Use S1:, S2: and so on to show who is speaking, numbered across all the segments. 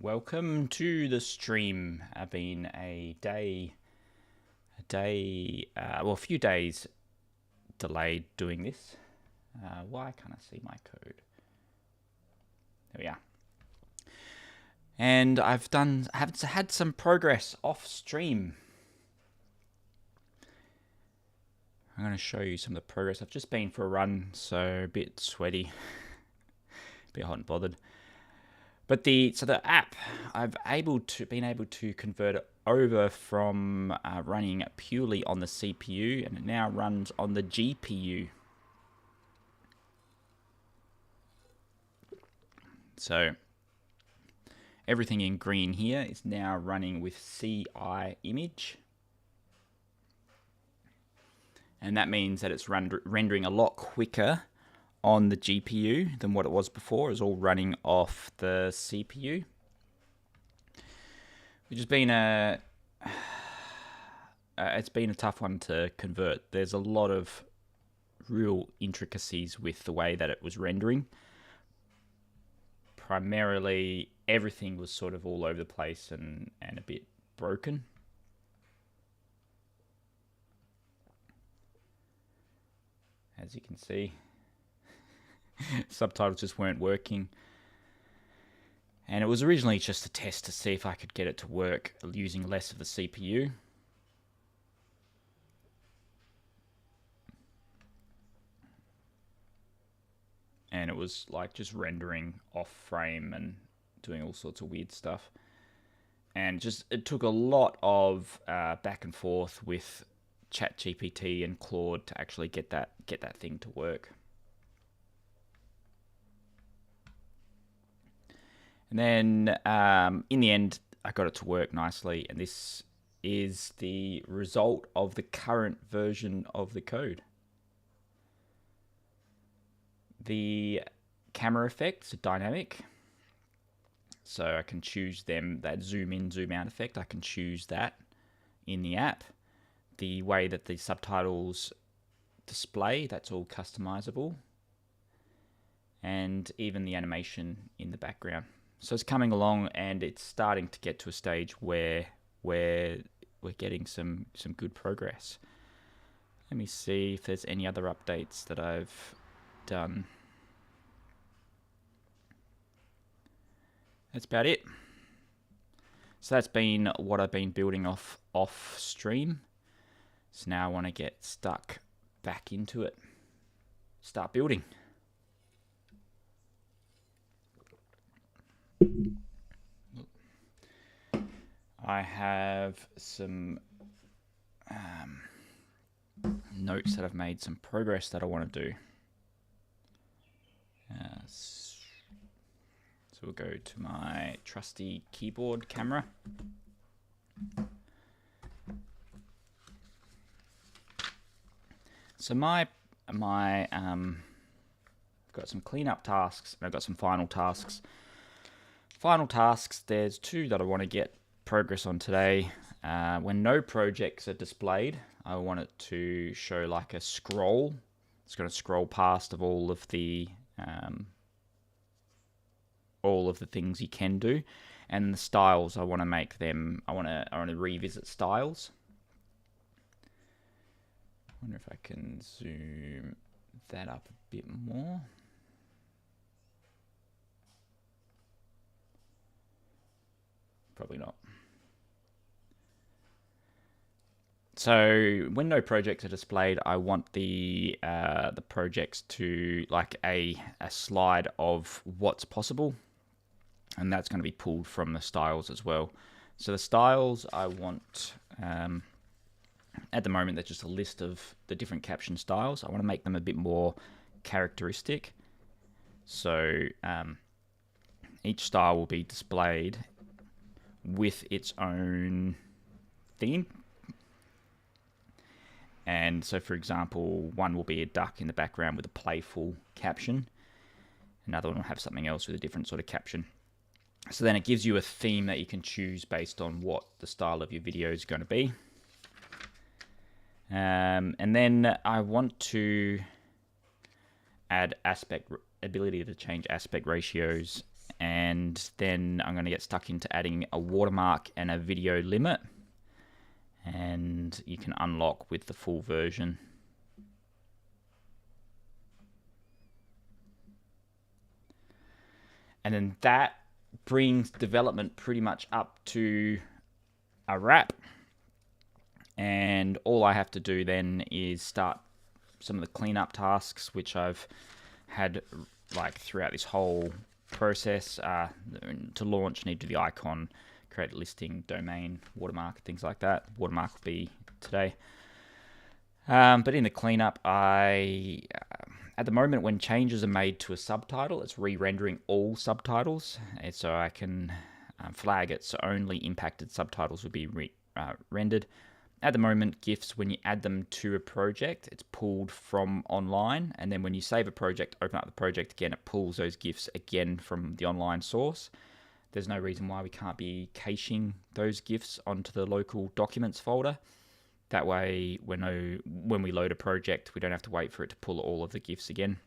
S1: Welcome to the stream. I've been a few days delayed doing this. Why can't I see my code? There we are. And I've had some progress off stream. I'm going to show you some of the progress. I've just been for a run, so a bit sweaty, a bit hot and bothered. But the app, I've been able to convert it over from running purely on the CPU, and it now runs on the GPU. So everything in green here is now running with CI image. And that means that it's rendering a lot quicker on the GPU than what it was before. It was all running off the CPU, which has been it's been a tough one to convert. There's a lot of real intricacies with the way that it was rendering. Primarily, everything was sort of all over the place and a bit broken. As you can see, subtitles just weren't working. And it was originally just a test to see if I could get it to work using less of the CPU. And it was like just rendering off frame and doing all sorts of weird stuff. And it took a lot of back and forth with ChatGPT and Claude to actually get that thing to work. And then in the end, I got it to work nicely, and this is the result of the current version of the code. The camera effects are dynamic, so I can choose them. That zoom in, zoom out effect, I can choose that in the app. The way that the subtitles display, that's all customizable, and even the animation in the background. So it's coming along, and it's starting to get to a stage where we're getting some good progress. Let me see if there's any other updates that I've done. That's about it. So that's been what I've been building off stream. So now I want to get stuck back into it. Start building. I have some notes that I've made, some progress that I want to do. So we'll go to my trusty keyboard camera. So I've got some cleanup tasks and I've got some final tasks. Final tasks, there's two that I want to get progress on today. When no projects are displayed, I want it to show like a scroll. It's going to scroll past of all of the things you can do, and the styles, I want to make them. I want to revisit styles. I wonder if I can zoom that up a bit more. Probably not. So when no projects are displayed, I want the projects to like a slide of what's possible, and that's going to be pulled from the styles as well. So the styles I want, at the moment, they're just a list of the different caption styles. I want to make them a bit more characteristic. So each style will be displayed with its own theme. And so, for example, one will be a duck in the background with a playful caption. Another one will have something else with a different sort of caption. So then it gives you a theme that you can choose based on what the style of your video is going to be. And then I want to add ability to change aspect ratios. And then I'm going to get stuck into adding a watermark and a video limit. And you can unlock with the full version. And then that brings development pretty much up to a wrap. And all I have to do then is start some of the cleanup tasks, which I've had like throughout this whole process. To launch, need to do the icon, create a listing, domain, watermark, things like that. Watermark will be today. But in the cleanup, at the moment, when changes are made to a subtitle, it's re-rendering all subtitles. And so I can flag it so only impacted subtitles will be rendered. At the moment, GIFs, when you add them to a project, it's pulled from online. And then when you save a project, open up the project again, it pulls those GIFs again from the online source. There's no reason why we can't be caching those GIFs onto the local documents folder. That way, when we load a project, we don't have to wait for it to pull all of the GIFs again.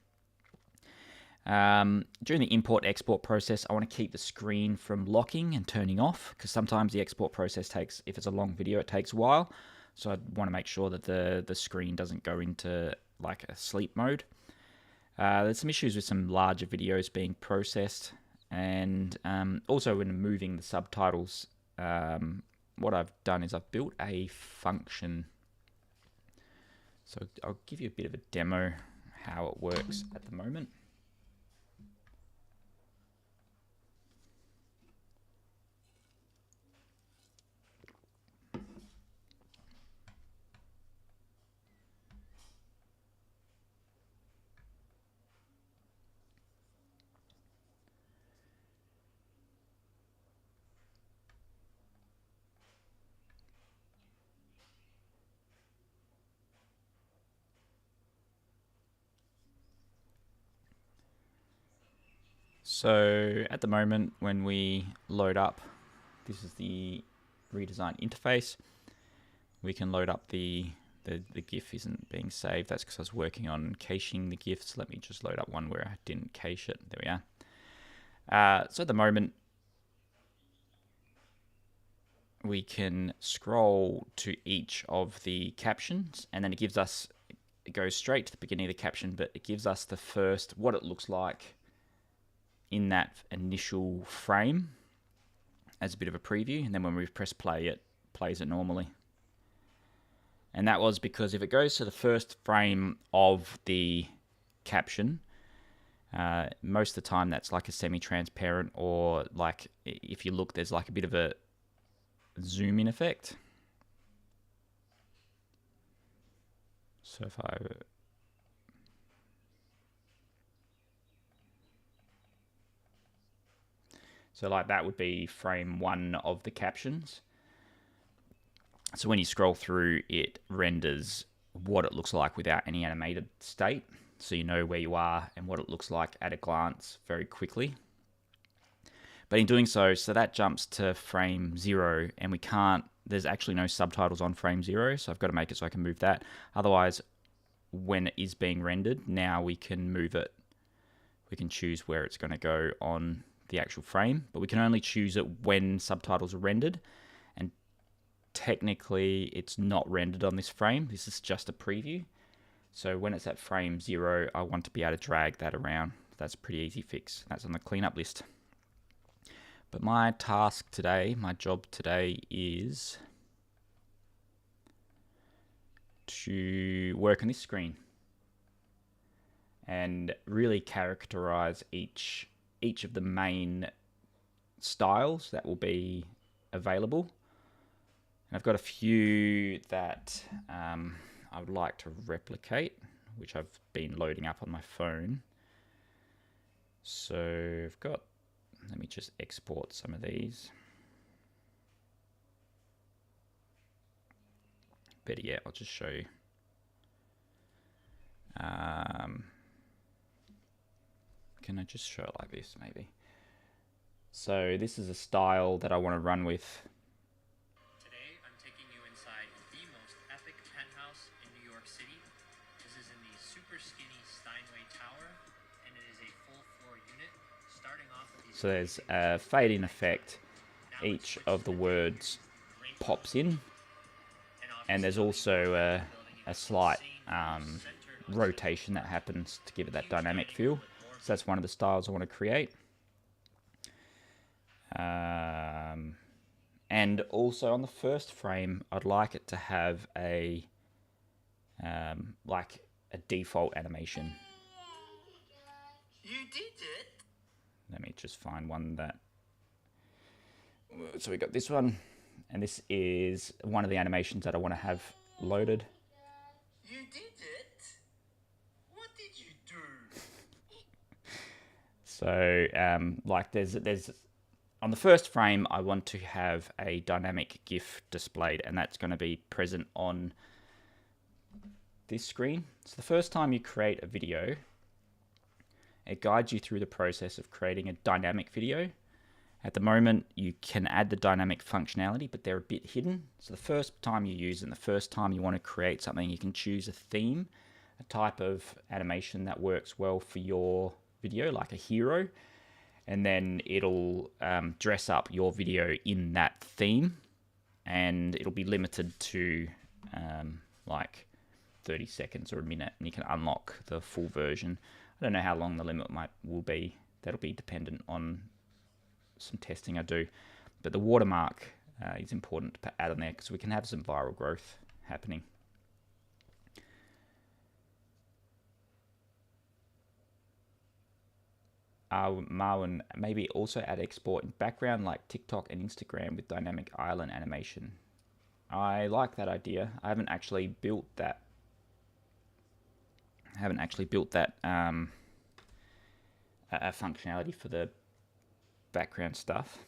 S1: During the import-export process, I want to keep the screen from locking and turning off, because sometimes the export process takes, if it's a long video, it takes a while. So I want to make sure that the screen doesn't go into like a sleep mode. There's some issues with some larger videos being processed. And also when moving the subtitles, what I've done is I've built a function. So I'll give you a bit of a demo how it works at the moment. So at the moment, when we load up, this is the redesign interface. We can load up the GIF isn't being saved. That's because I was working on caching the GIFs. Let me just load up one where I didn't cache it. There we are. So at the moment, we can scroll to each of the captions, and then it gives us, it goes straight to the beginning of the caption, but it gives us the first, what it looks like in that initial frame as a bit of a preview, and then when we press play, it plays it normally. And that was because if it goes to the first frame of the caption, most of the time that's like a semi-transparent, or like if you look, there's like a bit of a zoom in effect. So if I So like that would be frame 1 of the captions. So when you scroll through, it renders what it looks like without any animated state. So you know where you are and what it looks like at a glance very quickly. But in doing so that jumps to frame 0, and we can't, there's actually no subtitles on frame 0, so I've got to make it so I can move that. Otherwise, when it is being rendered, now we can move it. We can choose where it's going to go on the actual frame, but we can only choose it when subtitles are rendered, and technically it's not rendered on this frame. This is just a preview. So when it's at frame 0, I want to be able to drag that around. That's a pretty easy fix. That's on the cleanup list. But my task today, my job today is to work on this screen and really characterize each of the main styles that will be available. And I've got a few that I would like to replicate, which I've been loading up on my phone. So I've got, let me just export some of these. Better yet, I'll just show you. Can I just show it like this, maybe? So this is a style that I want to run with.
S2: Today, I'm taking you inside the most epic penthouse in New York City. This is in the super skinny Steinway Tower, and it is a full floor unit, starting off with these.
S1: So there's a fade-in effect. Each of the words pops in, and there's also a slight rotation that happens to give it that dynamic feel. So that's one of the styles I want to create. And also on the first frame, I'd like it to have a like a default animation.
S2: You did it.
S1: Let me just find one that. So we got this one, and this is one of the animations that I want to have loaded.
S2: You did it. What did you do?
S1: So like there's on the first frame, I want to have a dynamic GIF displayed, and that's going to be present on this screen. So the first time you create a video, it guides you through the process of creating a dynamic video. At the moment, you can add the dynamic functionality, but they're a bit hidden. So the first time you use them, the first time you want to create something, you can choose a theme, a type of animation that works well for your video, like a hero, and then it'll dress up your video in that theme, and it'll be limited to like 30 seconds or a minute, and you can unlock the full version. I don't know how long the limit will be. That'll be dependent on some testing I do, but the watermark is important to add on there because we can have some viral growth happening. Marwan, maybe also add export in background like TikTok and Instagram with dynamic island animation. I like that idea. I haven't actually built that. A functionality for the background stuff.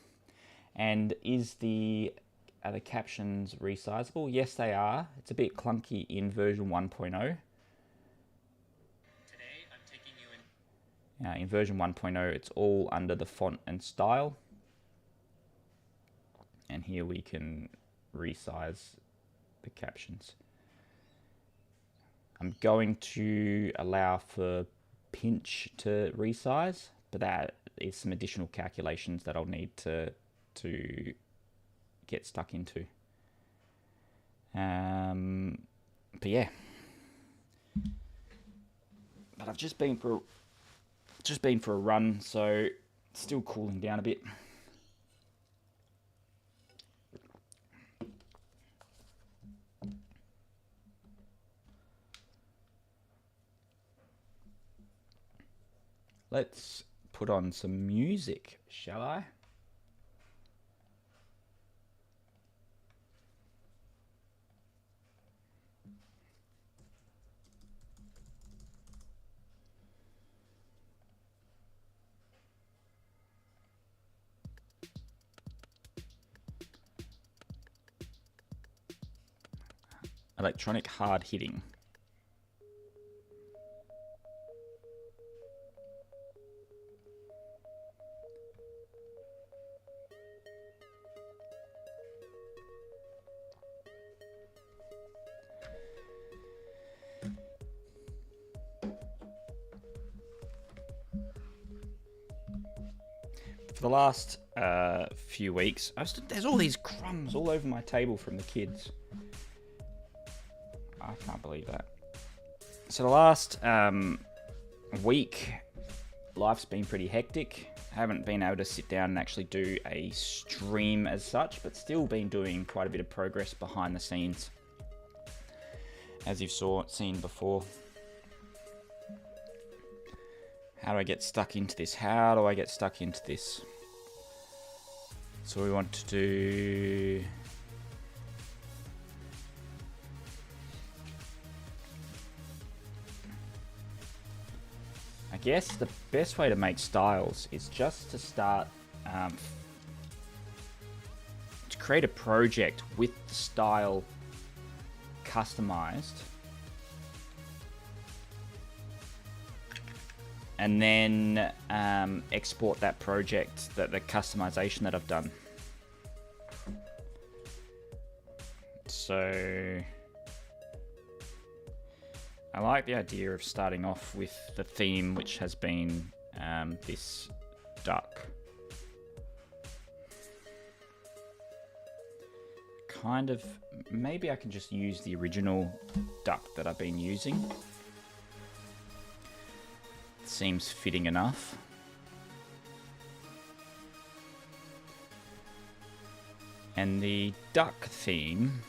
S1: And are the captions resizable? Yes, they are. It's a bit clunky in version 1.0. In version 1.0, it's all under the font and style. And here we can resize the captions. I'm going to allow for pinch to resize, but that is some additional calculations that I'll need to get stuck into. But yeah. But I've just been for a run, so it's still cooling down a bit. Let's put on some music, shall I? Electronic hard hitting. For the last few weeks, there's all these crumbs all over my table from the kids. I can't believe that. So the last week, life's been pretty hectic. haven't been able to sit down and actually do a stream as such, but still been doing quite a bit of progress behind the scenes, as you've seen before. How do I get stuck into this? How do I get stuck into this? So we want to do... I guess the best way to make styles is just to start to create a project with the style customized, and then export that project, the customization that I've done. So I like the idea of starting off with the theme, which has been this duck. Kind of, maybe I can just use the original duck that I've been using. It seems fitting enough. And the duck theme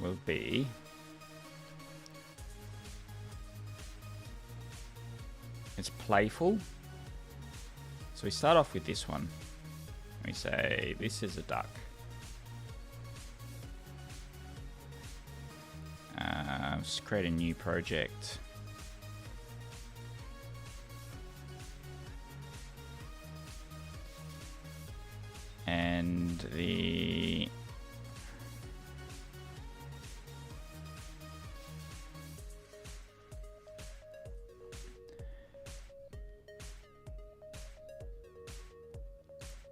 S1: will be it's playful. So we start off with this one. We say this is a duck. Just create a new project. And the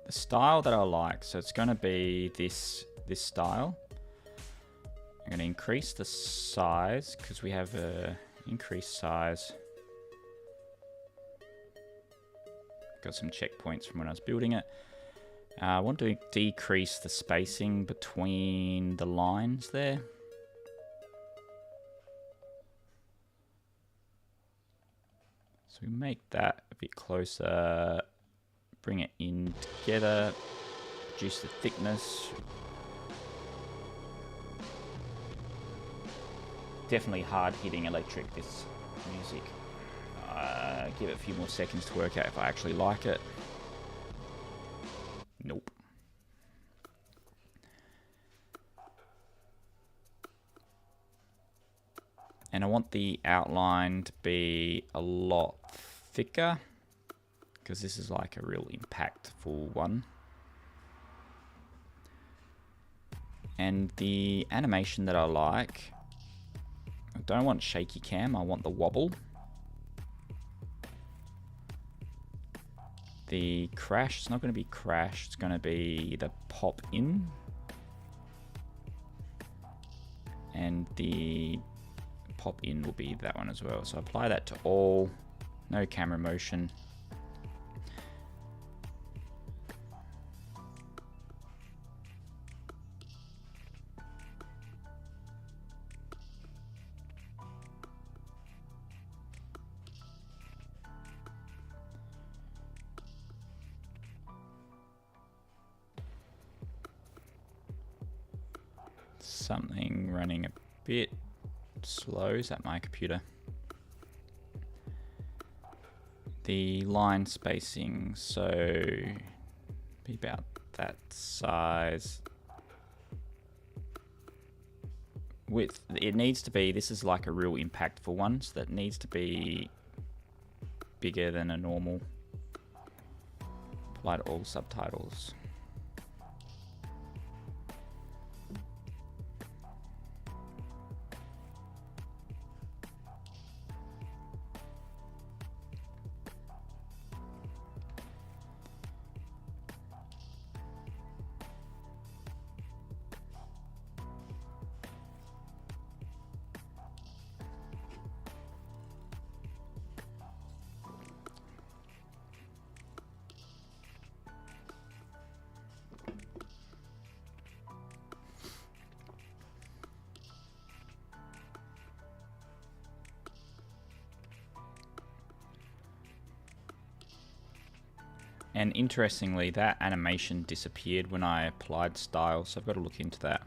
S1: style that I like, so it's going to be this style. I'm going to increase the size because we have a increased size. Got some checkpoints from when I was building it. I want to decrease the spacing between the lines there. So we make that a bit closer, bring it in together, reduce the thickness. Definitely hard hitting electric, this music. Give it a few more seconds to work out if I actually like it. Nope. And I want the outline to be a lot thicker, because this is like a real impactful one. And the animation that I like, I don't want shaky cam, I want the wobble. The crash, it's not going to be crash, it's going to be the pop in. And the pop in will be that one as well. So apply that to all, no camera motion. Something running a bit slow. Is that my computer? The line spacing, so be about that size. Width, it needs to be, this is like a real impactful one, so that needs to be bigger than a normal. Apply to all subtitles. And interestingly, that animation disappeared when I applied style, so I've got to look into that.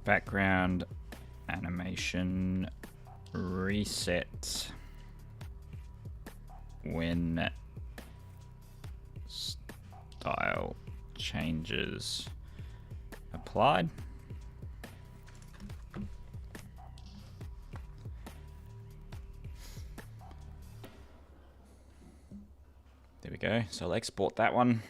S1: Background animation reset when style changes applied. There we go. So I'll export that one.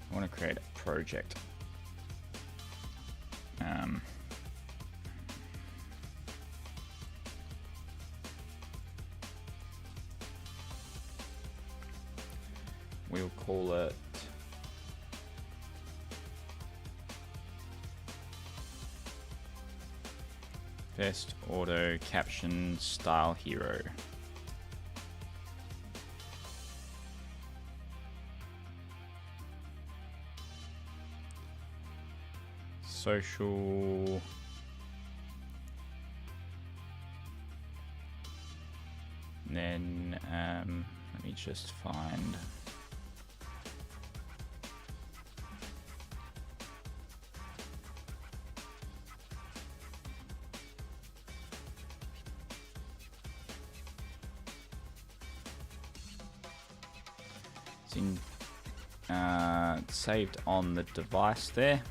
S1: I want to create a project. We'll call it Best Auto Caption Style Hero. Social. And then let me just find. It's in saved on the device there.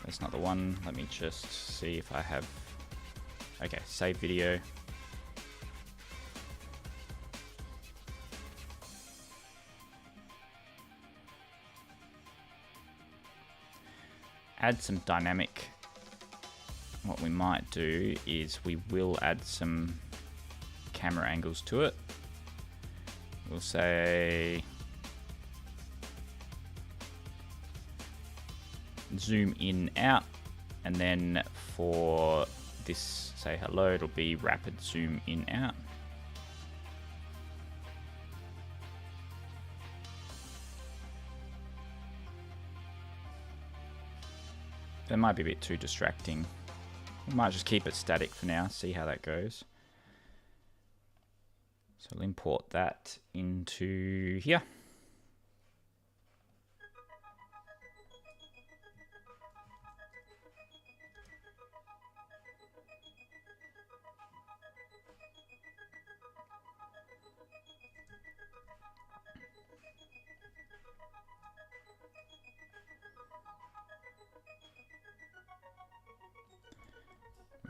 S1: That's not the one. Let me just see if I have. Okay, save video. Add some dynamic. What we might do is we will add some camera angles to it. We'll say zoom in out, and then for this say hello, it'll be rapid zoom in out. That might be a bit too distracting. We might just keep it static for now, see how that goes. So I'll import that into here.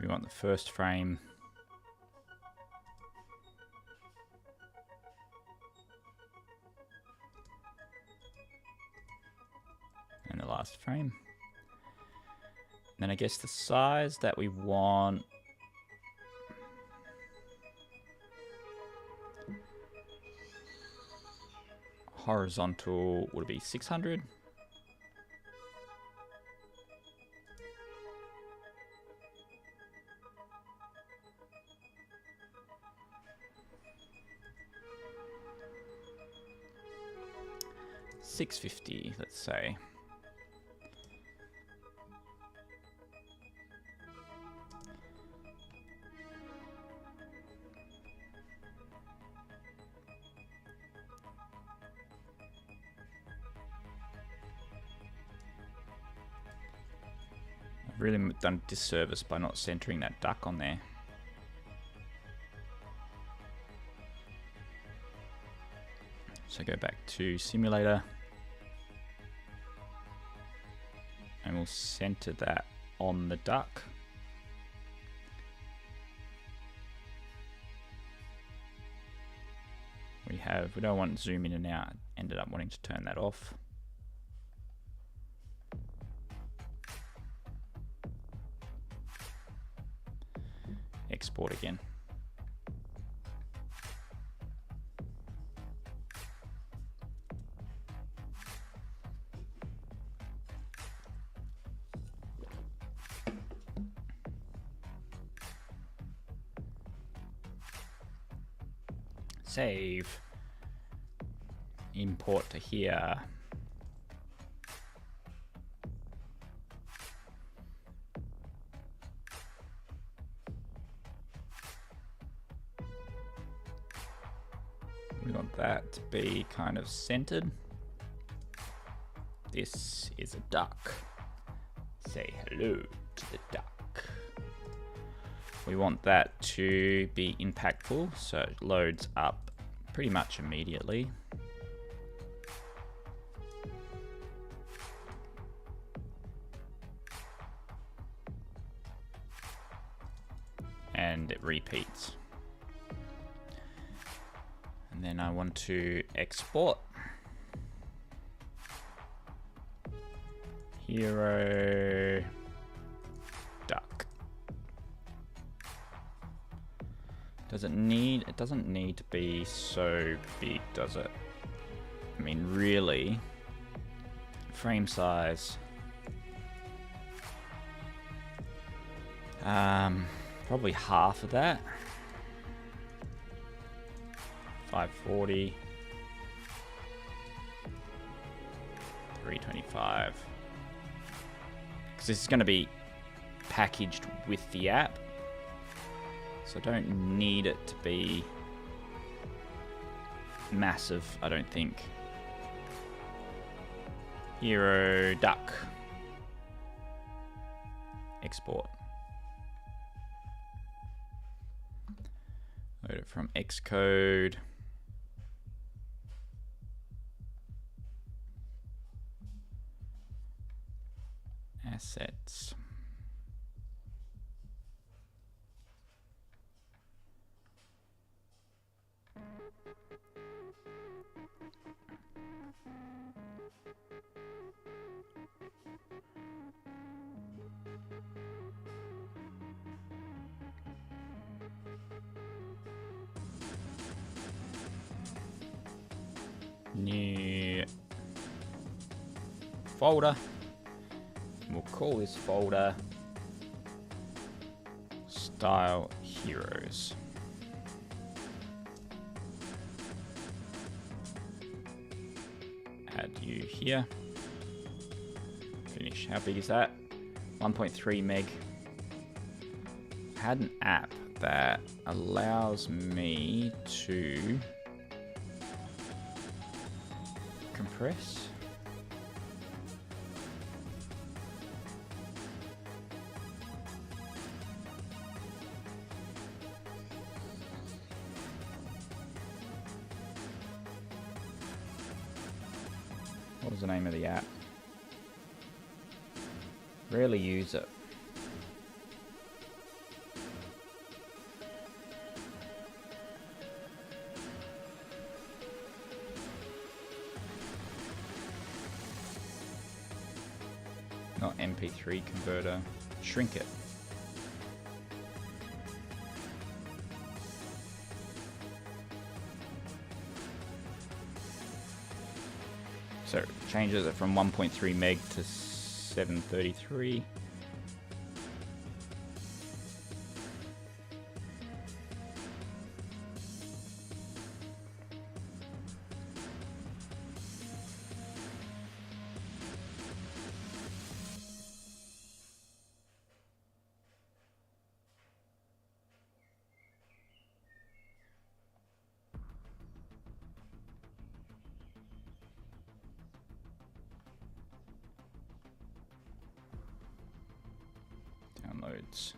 S1: We want the first frame and the last frame. And then I guess the size that we want, horizontal would be 600. $650, let's say. I've really done a disservice by not centering that duck on there. So go back to simulator. And we'll center that on the duck. We don't want zoom in and out. Ended up wanting to turn that off. Export. export again. Save. Import to here. We want that to be kind of centered. This is a duck. Say hello to the duck. We want that to be impactful, so it loads up pretty much immediately. And it repeats. And then I want to export. Hero duck. Does it need, it doesn't need to be so big, does it? I mean, really, frame size. Probably half of that. 540. 325. Because this is going to be packaged with the app. So I don't need it to be massive, I don't think. Hero duck. Export. Load it from Xcode. Assets. New folder. We'll call this folder Style Heroes. Add you here. Finish. How big is that? 1.3 meg. I had an app that allows me to compress. What was the name of the app? Rarely use it. Not MP3 converter. Shrink it. So it changes it from 1.3 meg to 733. Downloads.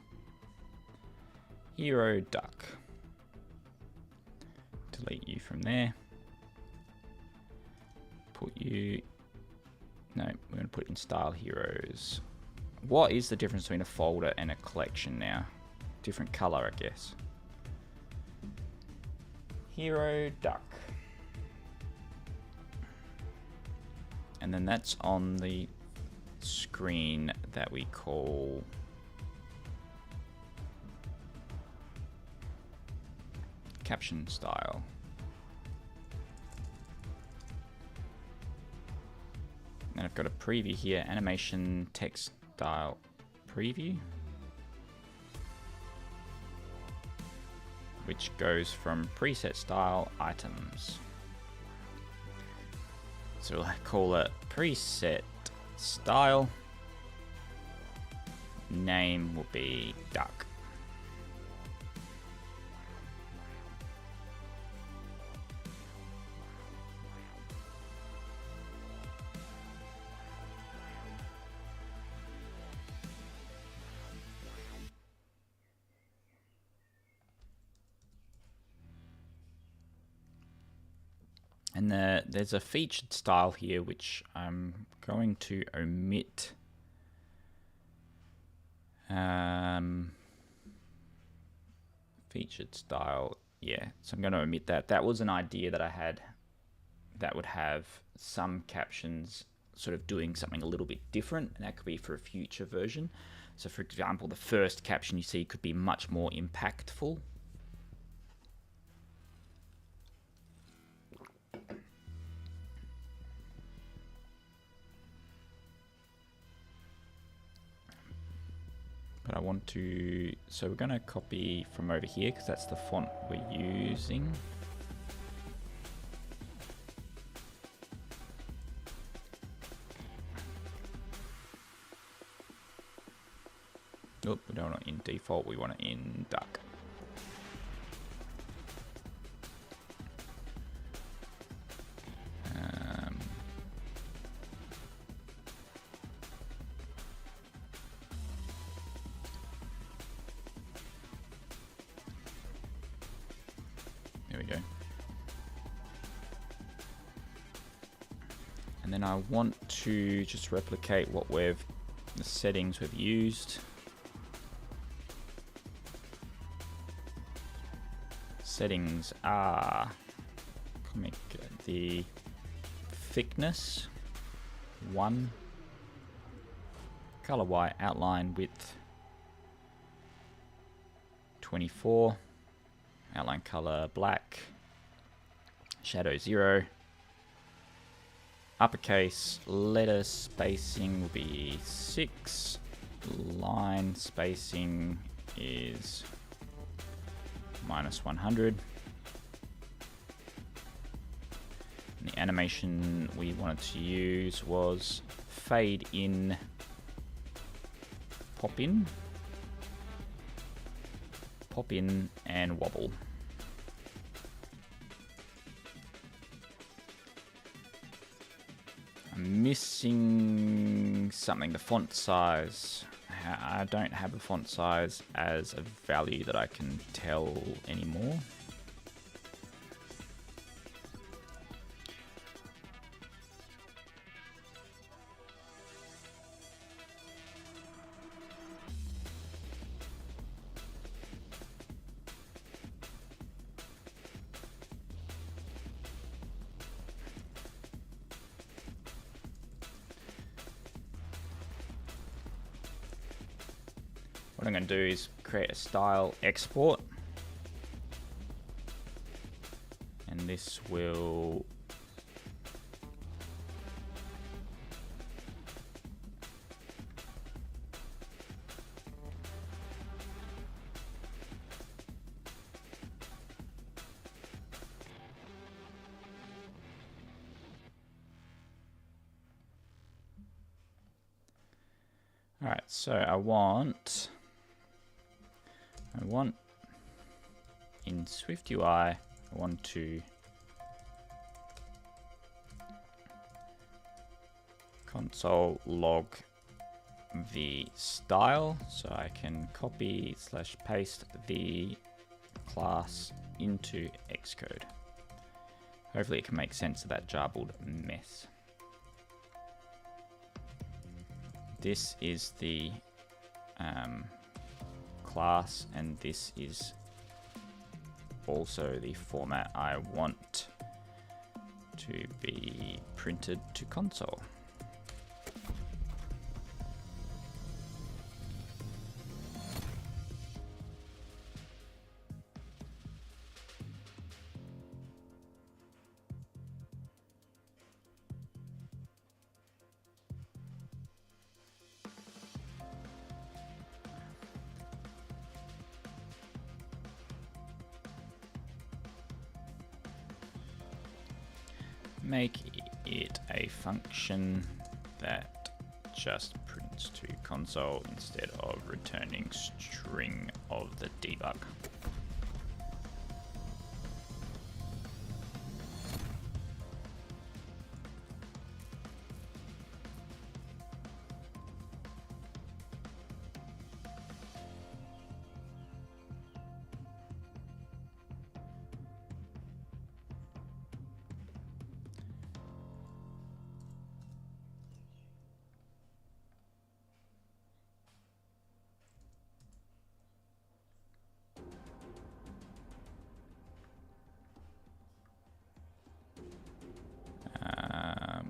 S1: Hero duck. Delete you from there. Put you. No, we're going to put in style heroes. What is the difference between a folder and a collection now? Different color, I guess. Hero duck. And then that's on the screen that we call caption style. And I've got a preview here, animation text style preview, which goes from preset style items. So we'll call it preset style. Name will be duck. And there's a featured style here, which I'm going to omit. Featured style, yeah. So I'm going to omit that. That was an idea that I had that would have some captions sort of doing something a little bit different, and that could be for a future version. So for example, the first caption you see could be much more impactful. But I want to, so we're going to copy from over here because that's the font we're using. Nope, we don't want it in default, we want it in duck. There we go. And then I want to just replicate what the settings we've used. Settings are the thickness 1, color white, outline width 24, outline color black, shadow 0, uppercase letter spacing will be 6, line spacing is -100. And the animation we wanted to use was fade in, pop in, and wobble. I'm missing something, the font size. I don't have a font size as a value that I can tell anymore. What I'm going to do is create a style export, and this will alright, so I want in SwiftUI, I want to console log the style, so I can copy / paste the class into Xcode. Hopefully it can make sense of that jarbled mess. This is the class, and this is also the format I want to be printed to console. make it a function that just prints to console instead of returning string of the debug.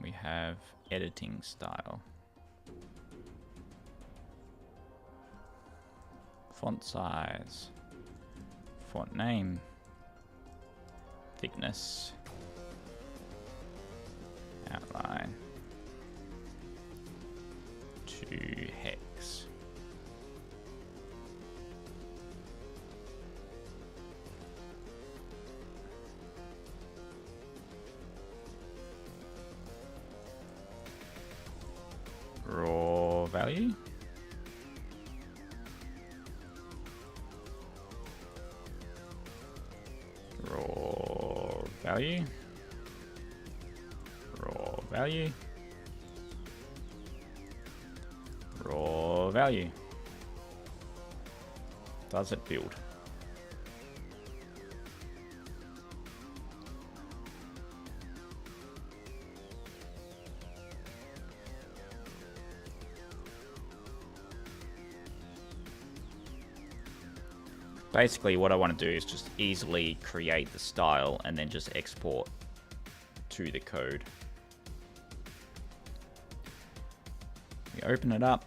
S1: We have editing style, font size, font name, thickness, outline, to hex. Raw value. Raw value. Raw value. Raw value. Does it build? Basically, what I want to do is just easily create the style and then just export to the code. We open it up.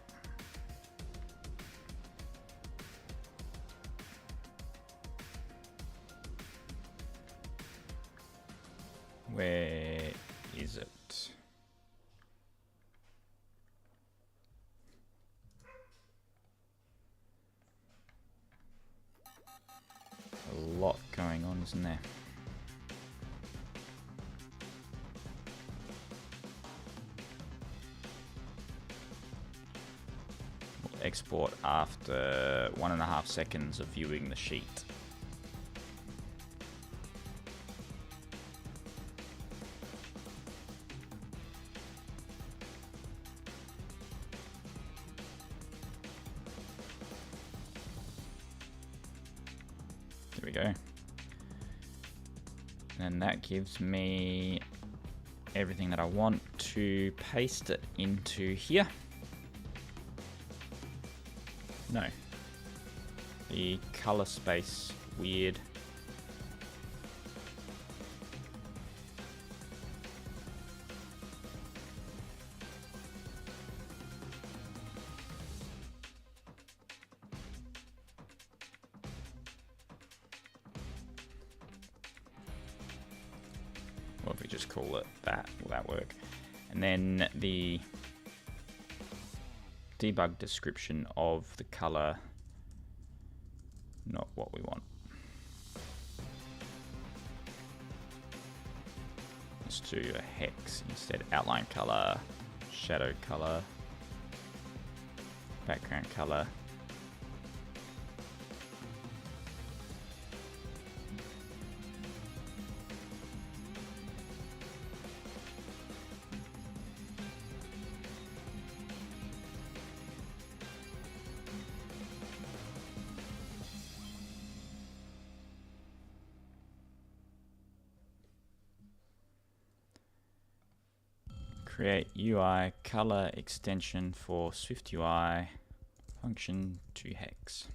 S1: Where is it? A lot going on, isn't there? We'll export after 1.5 seconds of viewing the sheet. There we go. And that gives me everything that I want to paste it into here. No. The color space, weird. Well, if we just call it that, will that work? And then the debug description of the color, not what we want. Let's do a hex instead. Outline color, shadow color, background color. Create UI color extension for SwiftUI function to hex.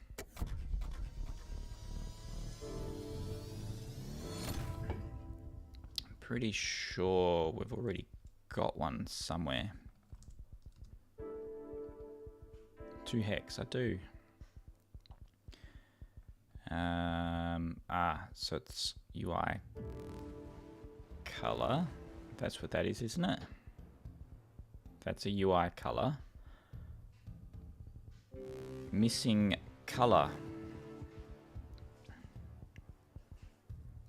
S1: I'm pretty sure we've already got one somewhere. To hex, I do. So it's UI color. That's what that is, isn't it? That's a UI color. Missing color.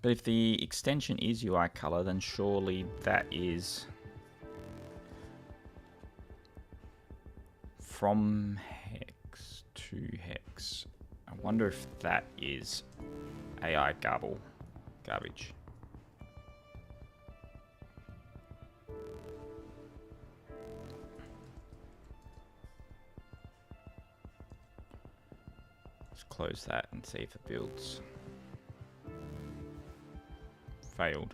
S1: But if the extension is UI color, then surely that is from hex to hex. I wonder if that is AI garbage. Let's close that and see if it builds. Failed.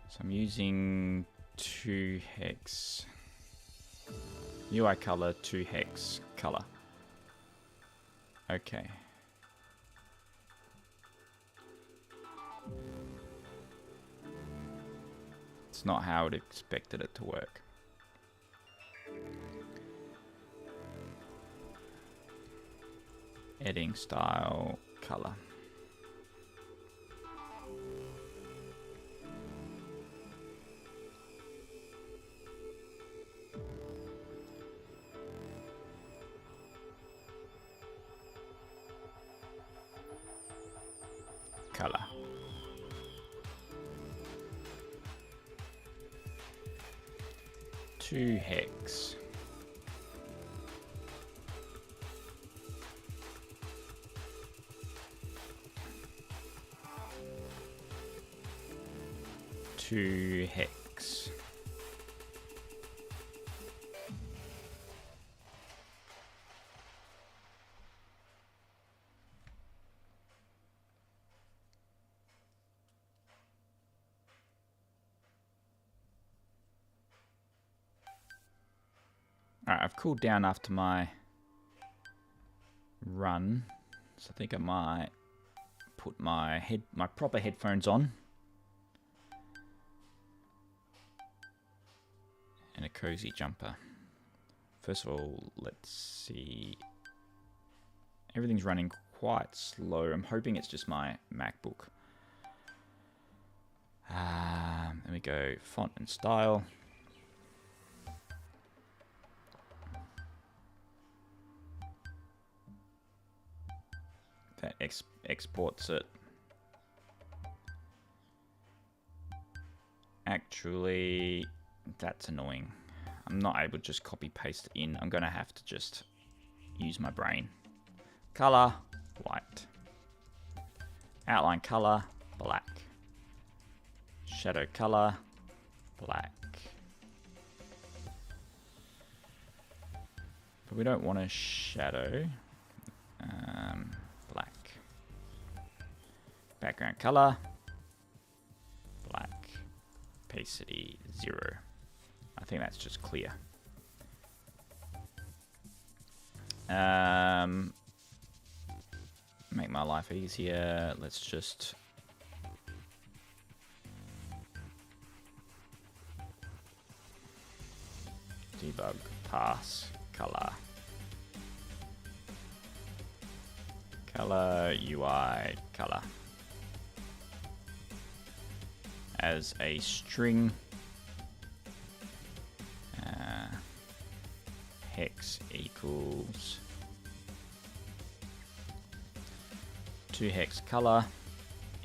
S1: So I'm using 2 hex UI color, 2 hex color. Okay. It's not how I would expected it to work. Editing style, color. Color. Two hex. Two hex. Alright, I've cooled down after my run, so I think I might put my proper headphones on and a cozy jumper. First of all, let's see. Everything's running quite slow. I'm hoping it's just my MacBook. There we go, font and style. That exports it. Actually, that's annoying. I'm not able to just copy paste it in. I'm going to have to just use my brain. Color, white. Outline color, black. Shadow color, black. But we don't want a shadow. Black. Background color, black. Opacity 0. I think that's just clear. Make my life easier. Let's just debug pass color. Color UI color. As a string. Hex equals 2 hex color.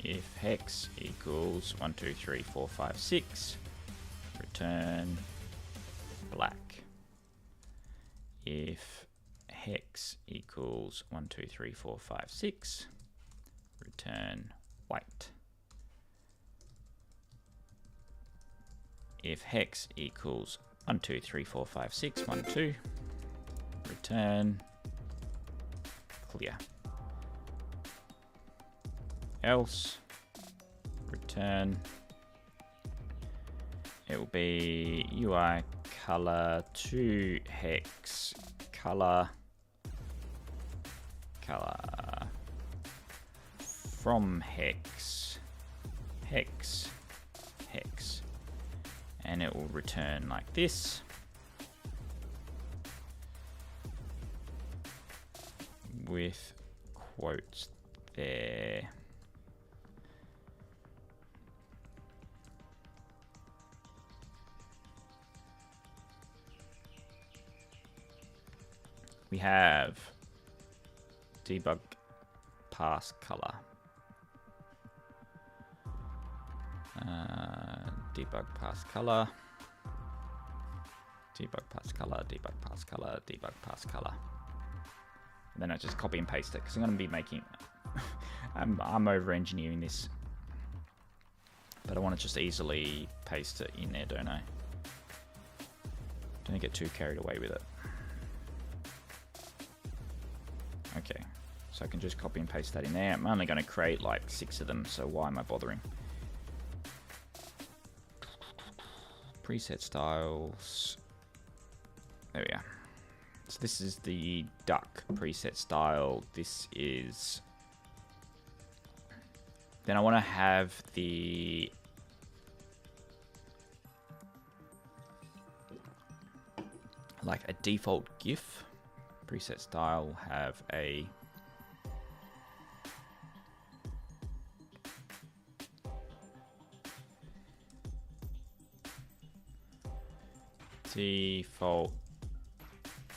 S1: If hex equals 1, 2, 3, 4, 5, 6, return black. If hex equals 1, 2, 3, 4, 5, 6, return white. If hex equals 1, 2, 3, 4, 5, 6, 1, 2, return clear. Else, return, it will be UI color 2 hex color from hex hex, and it will return like this. With quotes there. We have debug pass color. Debug pass color. Debug pass color, debug pass color, debug pass color. And then I just copy and paste it because I'm going to be making... I'm over-engineering this. But I want to just easily paste it in there, don't I? Don't get too carried away with it. Okay, so I can just copy and paste that in there. I'm only going to create like 6 of them, so why am I bothering? Preset styles. There we are. So this is the duck preset style. This is... Then I want to have the... like a default GIF. Preset style have a... default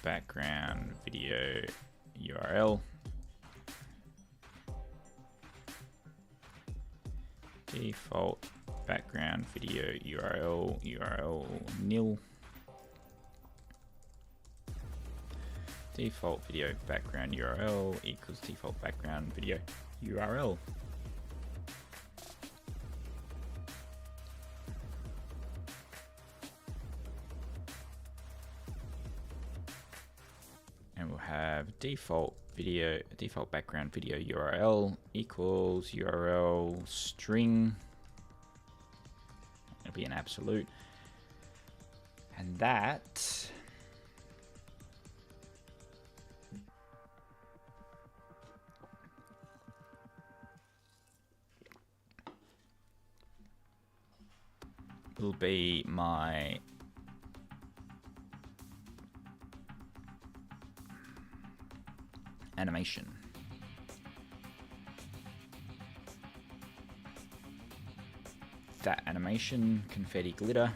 S1: background video URL. Default background video URL nil. Default video background URL equals default background video URL. And we'll have default background video URL equals URL string. It'll be an absolute. And that will be my animation. That animation, confetti glitter.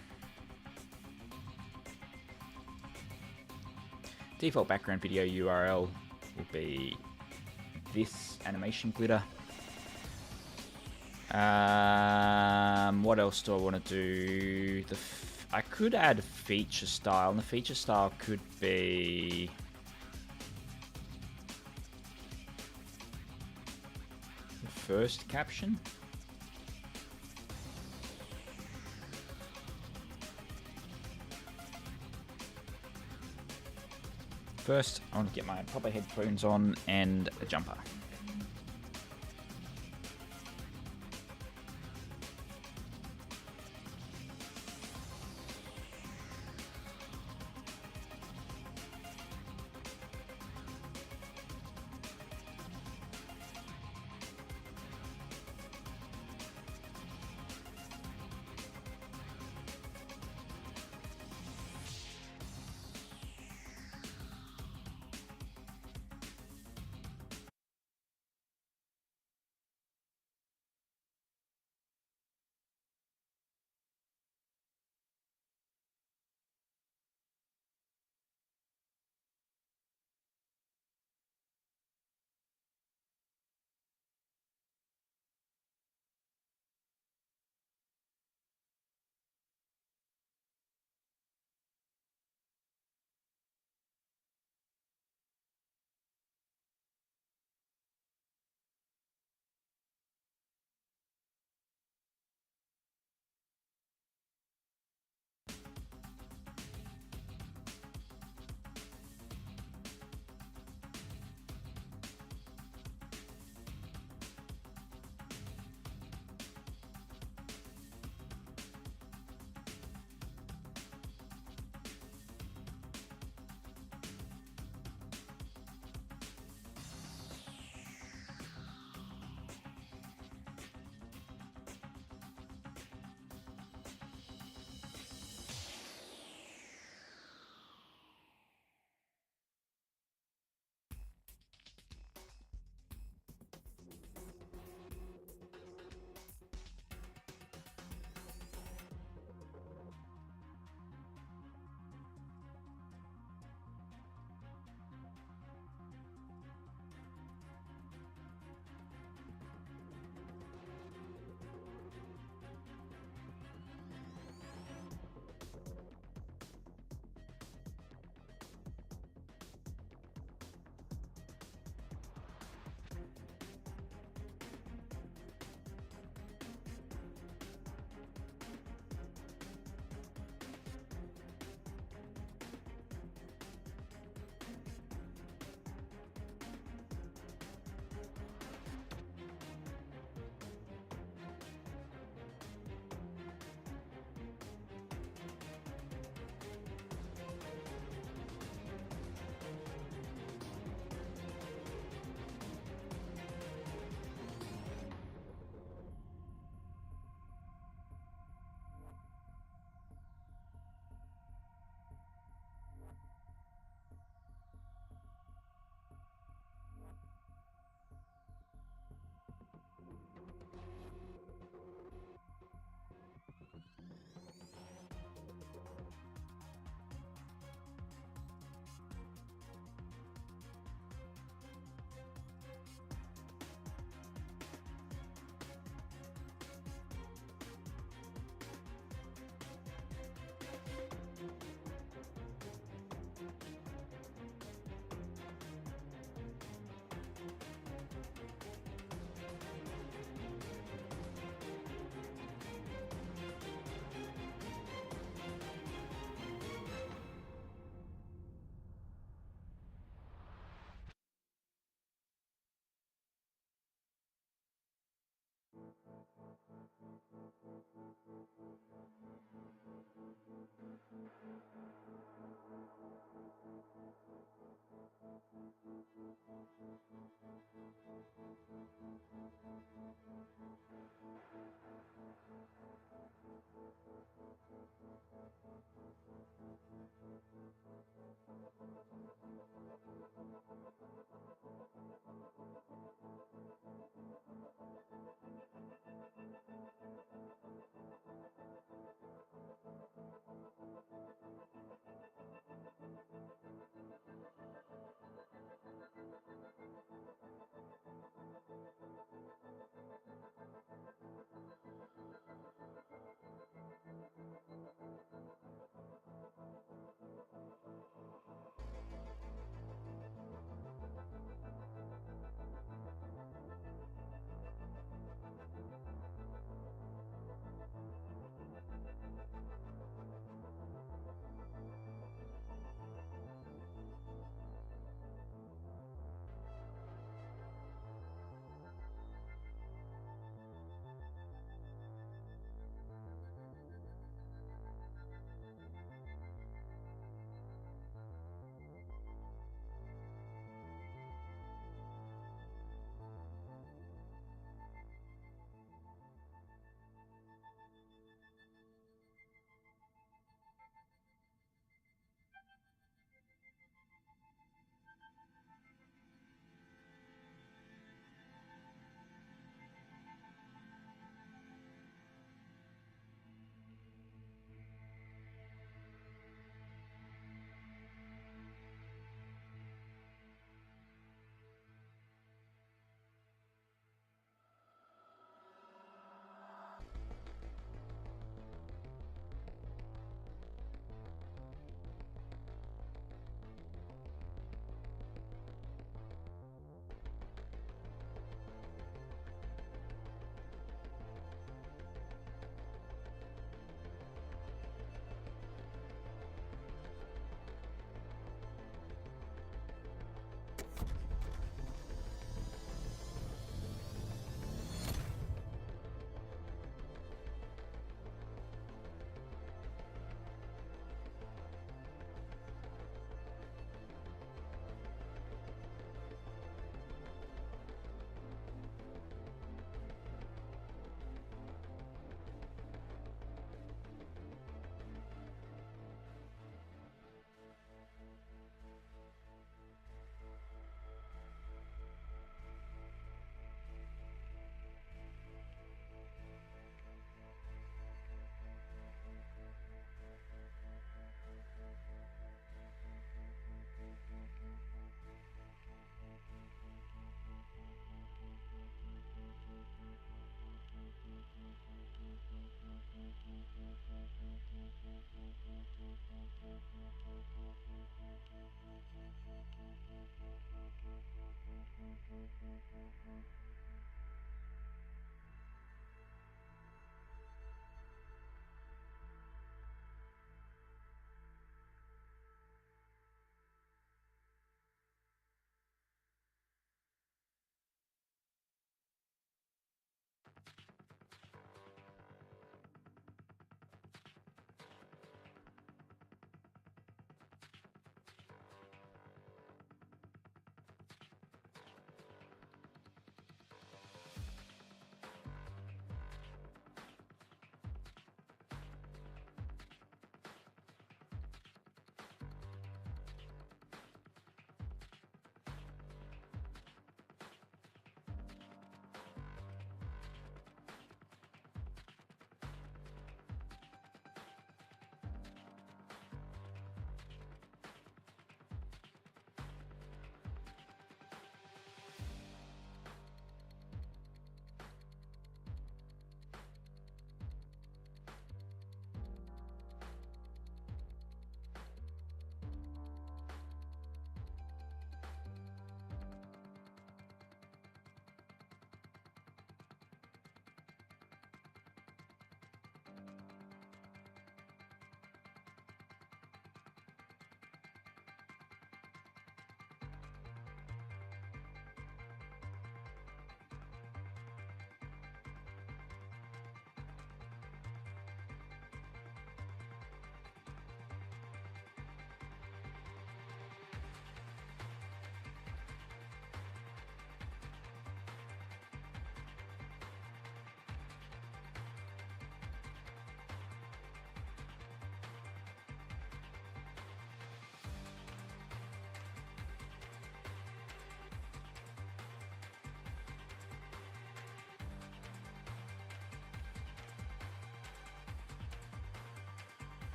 S1: Default background video URL will be this animation glitter. What else do I want to do? I could add a feature style, and the feature style could be the first caption. First, I want to get my proper headphones on and a jumper.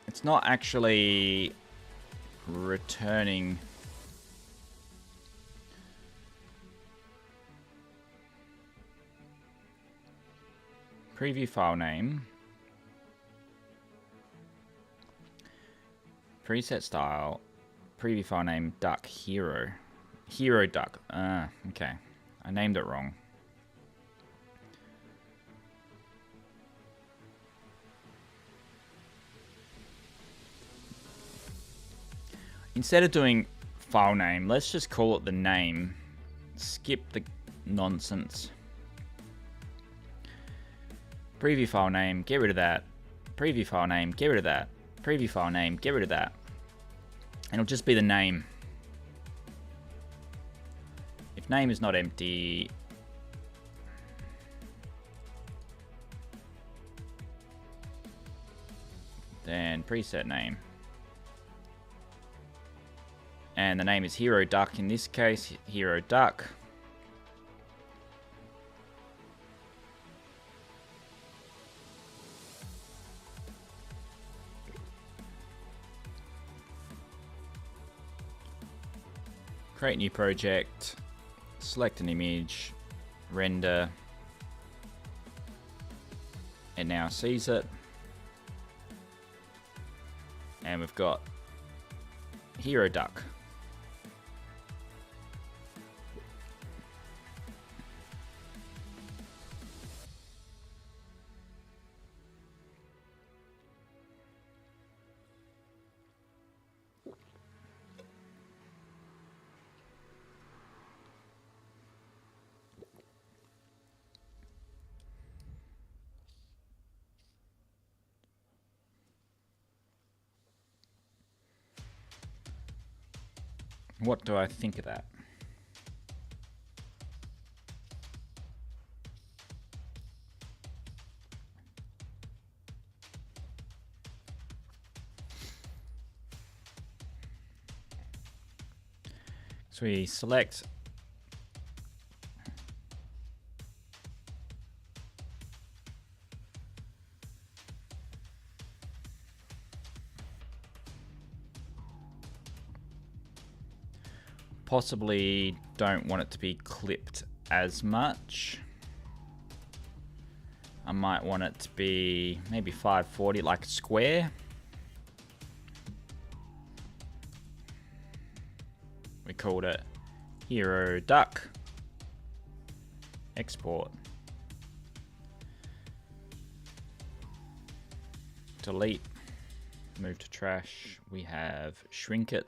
S1: It's not actually returning preview file name, preset style, preview file name duck hero duck. Okay, I named it wrong. Instead of doing file name, let's just call it the name. Skip the nonsense. Preview file name, get rid of that. Preview file name, get rid of that. Preview file name, get rid of that. And it'll just be the name. If name is not empty, then preset name. And the name is hero duck in this case, hero duck. Create new project, select an image, render. It now sees it. And we've got hero duck. What do I think of that? So we select possibly don't want it to be clipped as much. I might want it to be maybe 540, like square. We called it hero duck. Export. Delete. Move to trash. We have shrink it.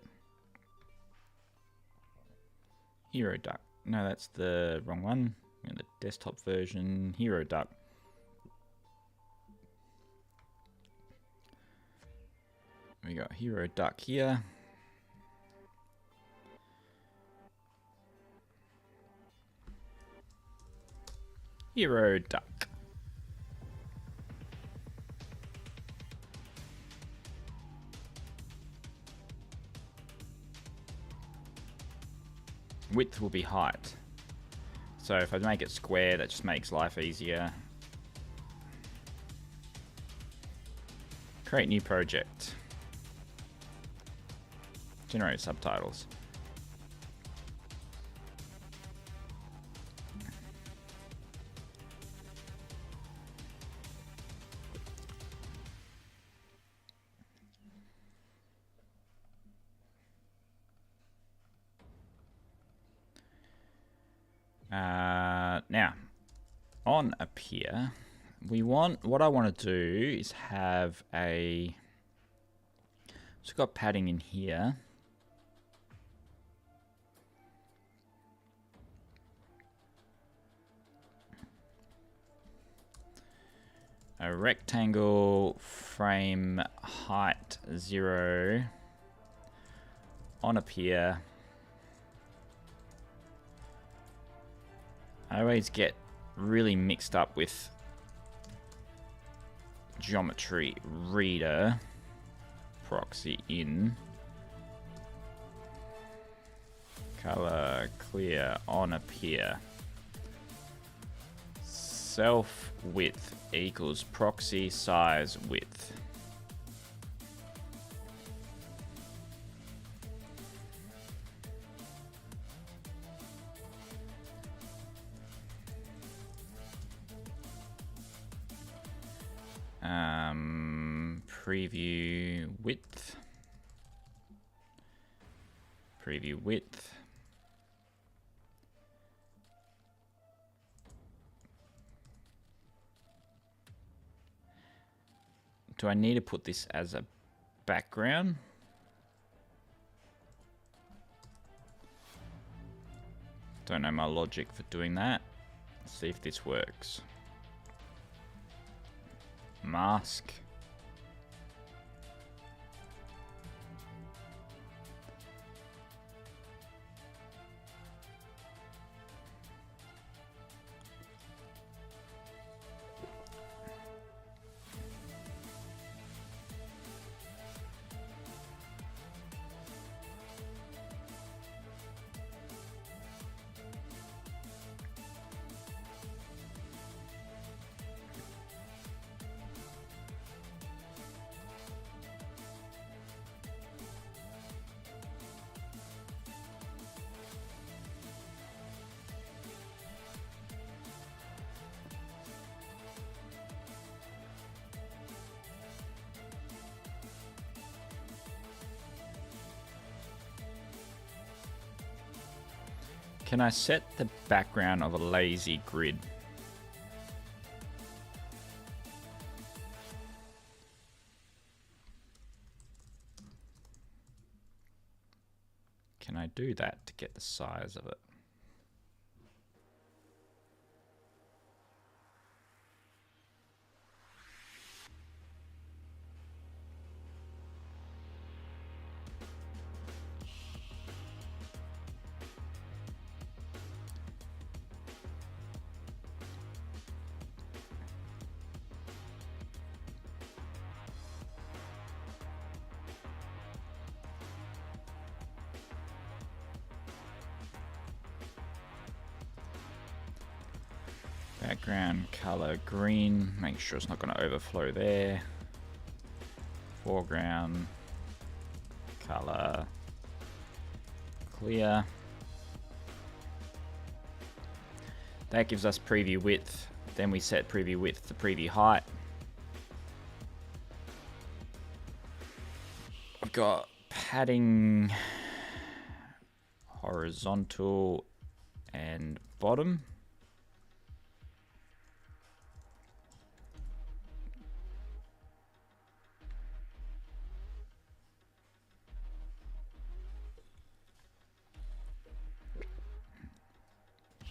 S1: Hero duck. No, that's the wrong one. The desktop version. Hero duck. We got hero duck here. Hero duck. Width will be height. So if I make it square, that just makes life easier. Create new project. Generate subtitles. Now, on appear, what I want to do is have a, so I've got padding in here. A rectangle frame height 0 on appear. I always get really mixed up with geometry reader proxy in color clear on appear self width equals proxy size width. Preview width. Preview width. Do I need to put this as a background? Don't know my logic for doing that. Let's see if this works. Mask. Can I set the background of a lazy grid? Can I do that to get the size of it? Background color green, make sure it's not going to overflow there. Foreground color clear. That gives us preview width. Then we set preview width to preview height. We've got padding horizontal and bottom.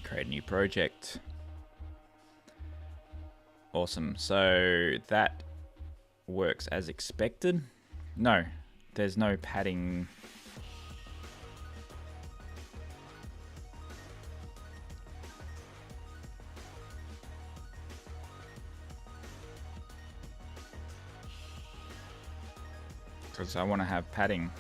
S1: Create a new project. Awesome. So that works as expected. No, there's no padding. Because I want to have padding.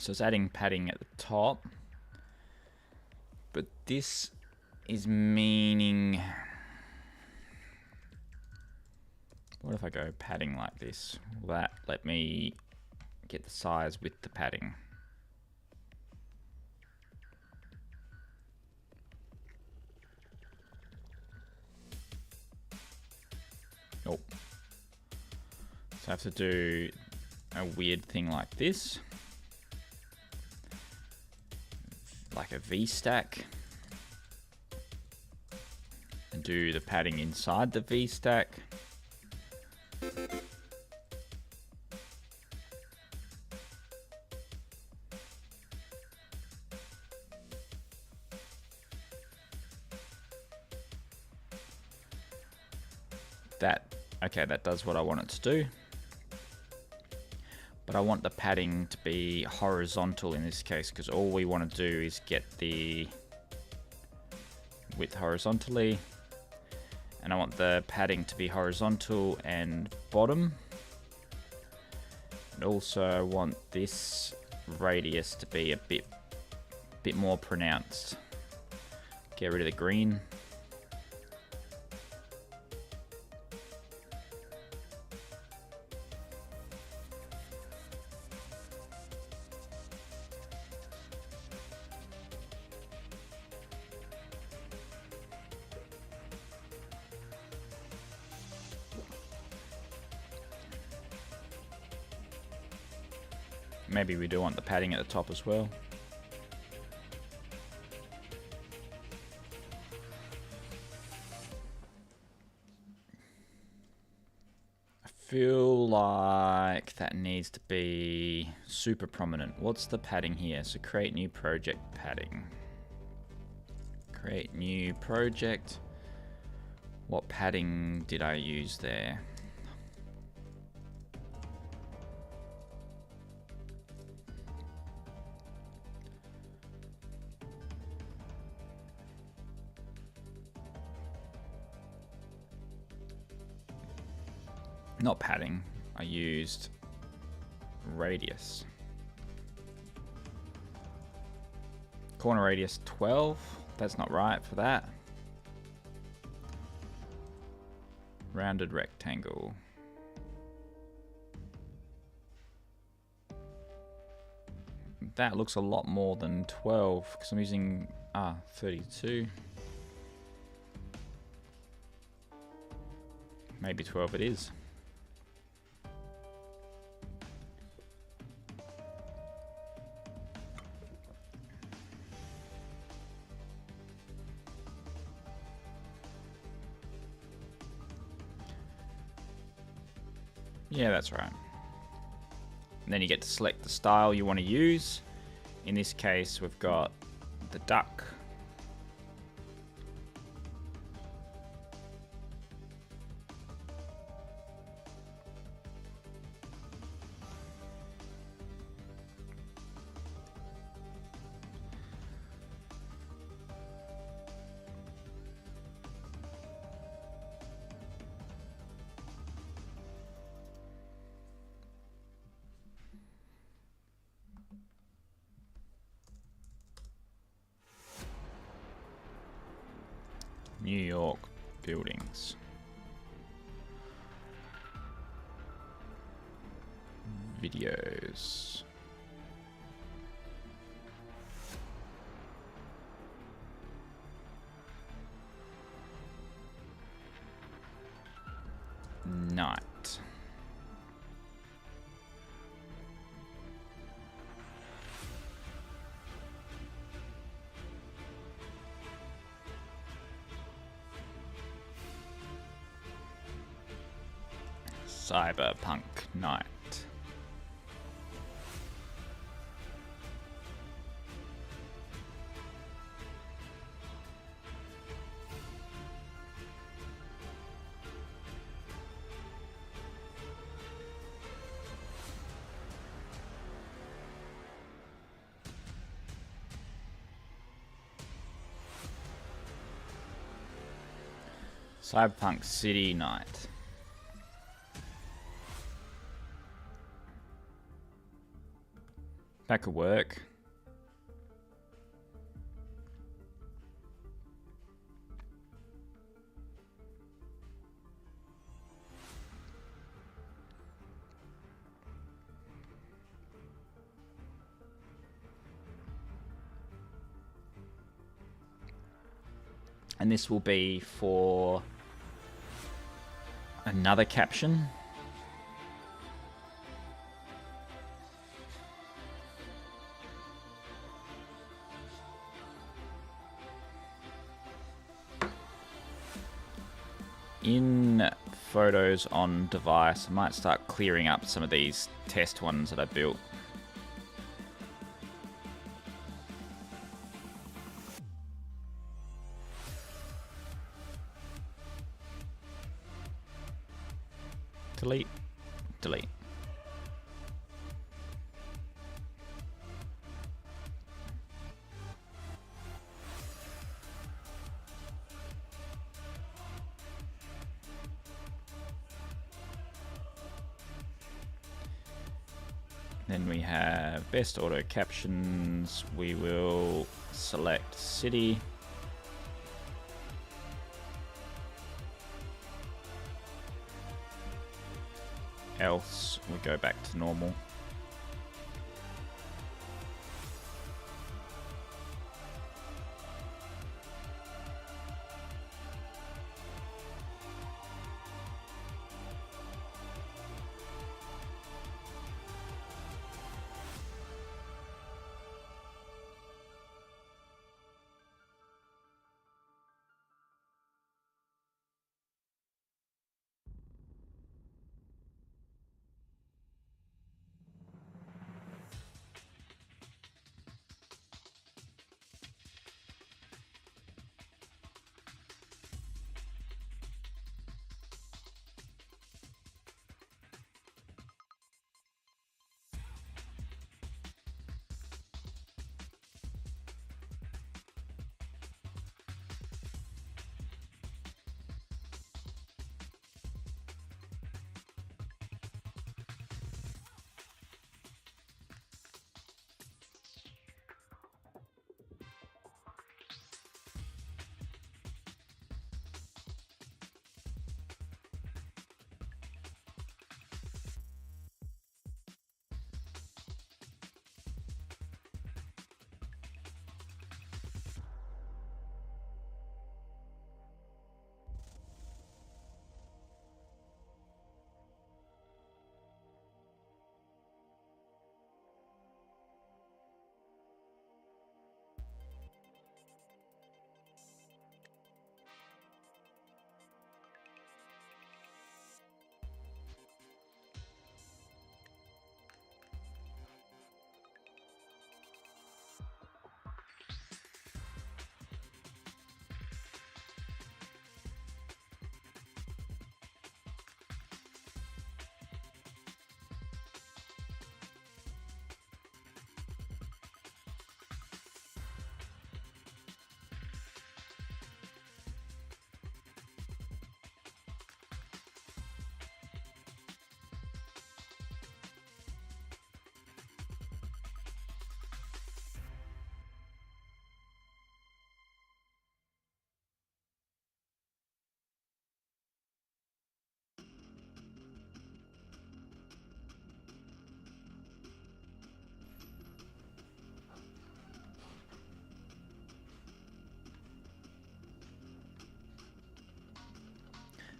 S1: So it's adding padding at the top, but this is meaning, what if I go padding like this? Will that let me get the size with the padding? Nope. So I have to do a weird thing like this. Like a V stack, and do the padding inside the V stack. Okay, that does what I want it to do. But I want the padding to be horizontal in this case, because all we want to do is get the width horizontally, and I want the padding to be horizontal and bottom. And also I want this radius to be a bit more pronounced. Get rid of the green. Maybe we do want the padding at the top as well. I feel like that needs to be super prominent. What's the padding here? So create new project padding. Create new project. What padding did I use there? Not padding, I used radius. Corner radius 12, that's not right for that. Rounded rectangle. That looks a lot more than 12 because I'm using 32. Maybe 12 it is. Yeah, that's right. And then you get to select the style you want to use. In this case, we've got the duck. New York buildings. Videos. Night. Cyberpunk night. Cyberpunk City night. That could work. And this will be for another caption. In photos on device, I might start clearing up some of these test ones that I built. Delete, delete. Then we have best auto captions. We will select city. Else we go back to normal.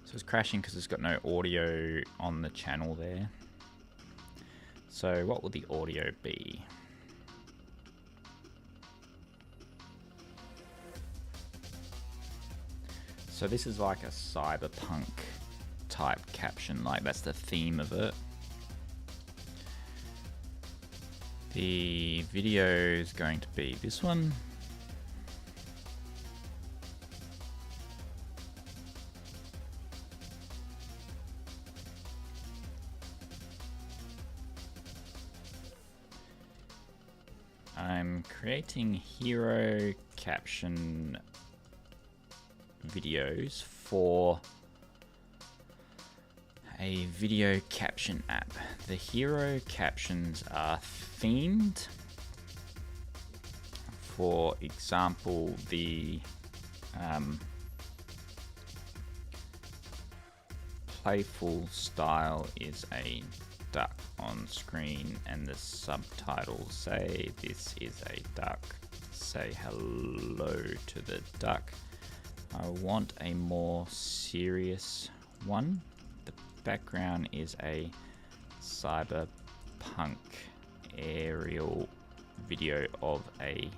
S1: So it's crashing because it's got no audio on the channel there. So what will the audio be? So this is like a cyberpunk type caption, like that's the theme of it. The video is going to be this one. I'm creating hero caption videos for a video caption app. The hero captions are themed. For example, the playful style is a duck on screen, and the subtitles say this is a duck. Say hello to the duck. I want a more serious one. The background is a cyberpunk aerial video of a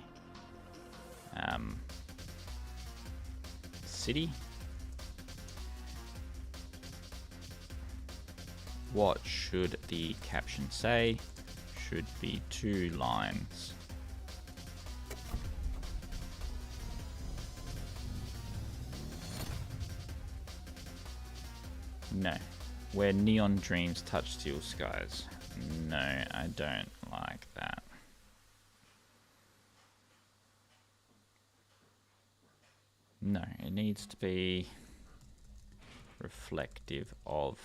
S1: city. What should the caption say? Should be 2 lines. No. Where neon dreams touch steel skies. No, I don't like that. No, it needs to be reflective of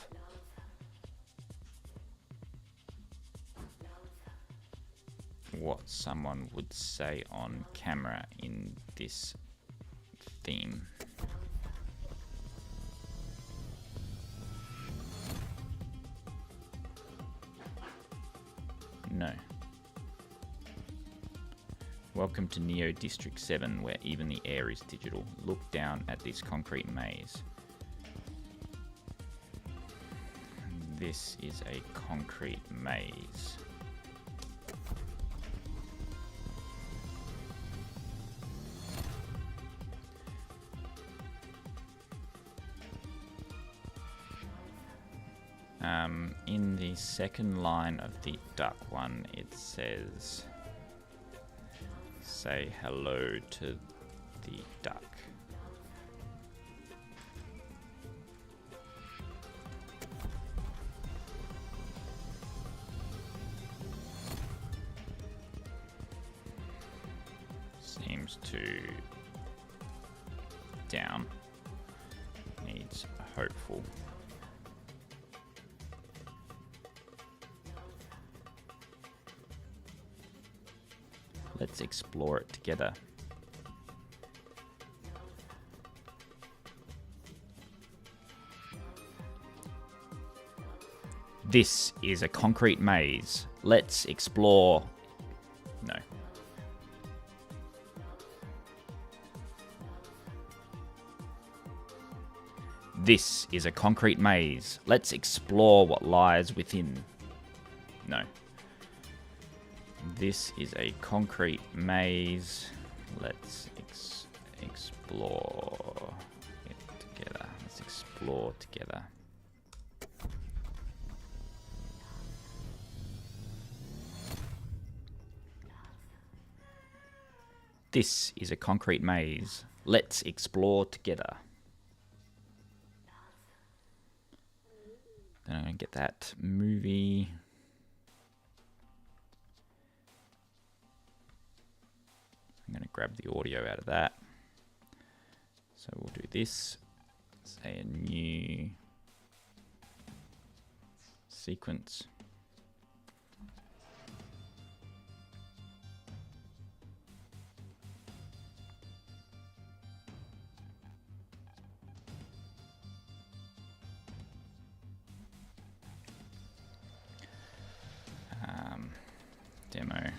S1: what someone would say on camera in this theme. No. Welcome to Neo District 7, where even the air is digital. Look down at this concrete maze. This is a concrete maze. In the second line of the duck one, it says, say hello to the duck. Seems to down. Needs hopeful. Let's explore it together. This is a concrete maze. Let's explore. No. This is a concrete maze. Let's explore what lies within. No. This is a concrete maze. Let's explore it together. Let's explore together. This is a concrete maze. Let's explore together. Then I'm going to get that movie. I'm going to grab the audio out of that. So we'll do this. Say a new sequence. Demo.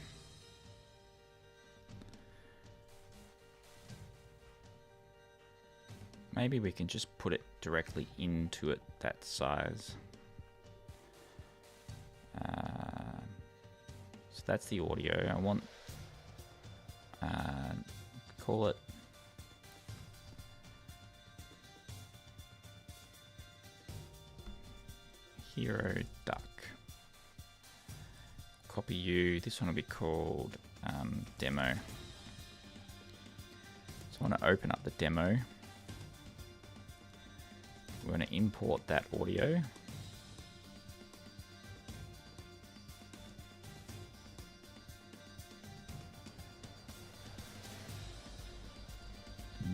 S1: Maybe we can just put it directly into it, that size. So that's the audio. I want, call it Hero Duck. Copy you. This one will be called demo. So I want to open up the demo. We're going to import that audio.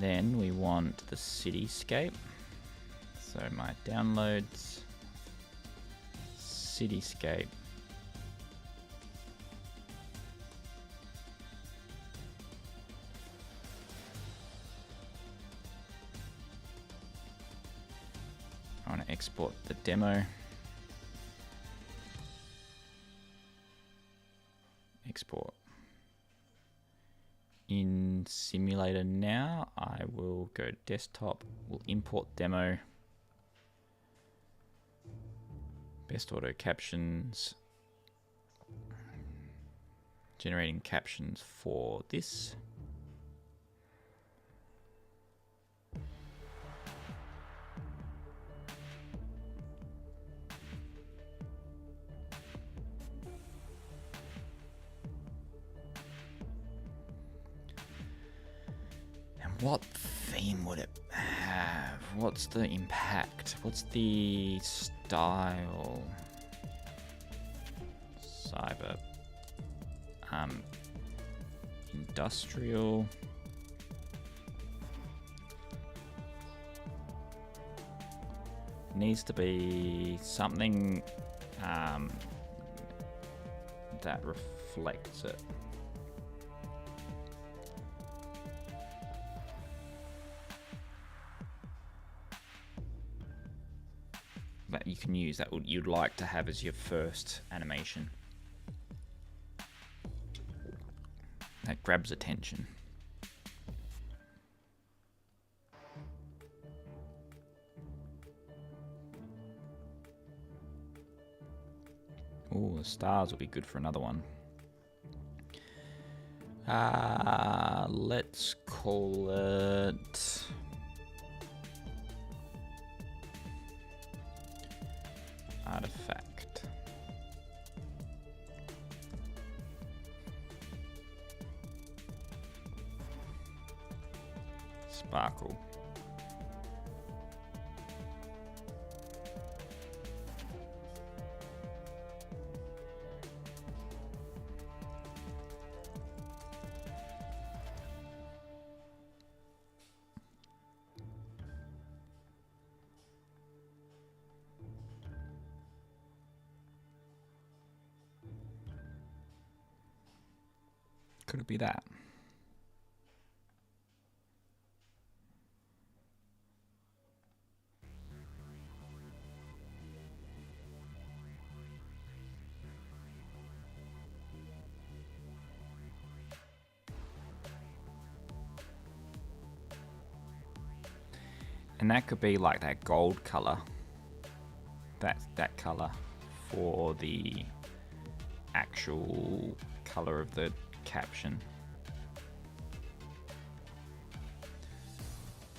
S1: Then we want the cityscape. So my downloads, cityscape. I want to export the demo. Export. In simulator now, I will go to desktop, we'll import demo. Best auto captions. Generating captions for this. What theme would it have? What's the impact? What's the style? Cyber. Industrial. Needs to be something that reflects it. That you can use, that you'd like to have as your first animation. That grabs attention. Oh, the stars will be good for another one. Let's call it artifact. Sparkle. Could it be that? And that could be like that gold color. That color for the actual color of the caption.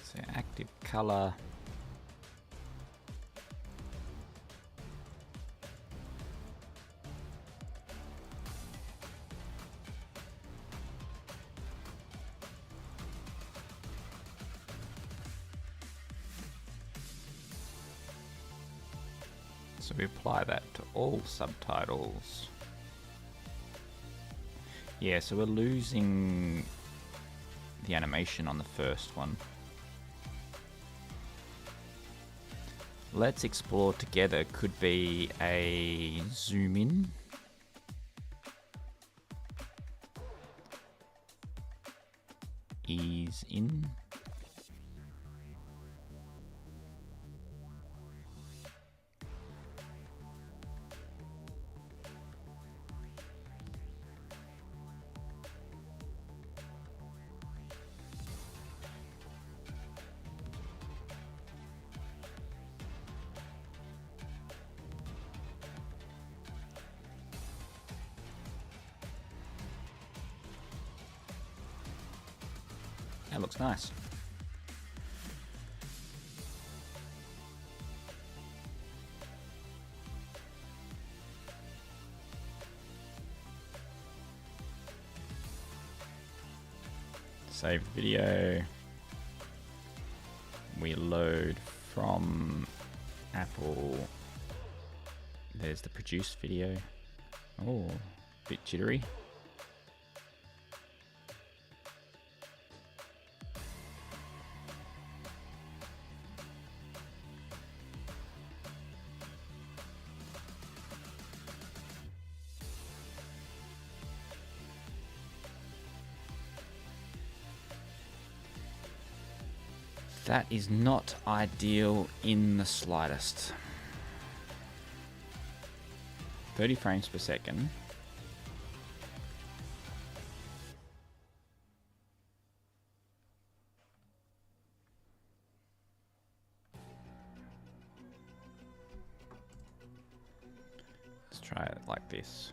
S1: So active color. So we apply that to all subtitles. Yeah, so we're losing the animation on the first one. Let's explore together could be a zoom in. Ease in. That looks nice. Save video. We load from Apple. There's the produce video. Oh, a bit jittery. That is not ideal in the slightest. 30 frames per second. Let's try it like this.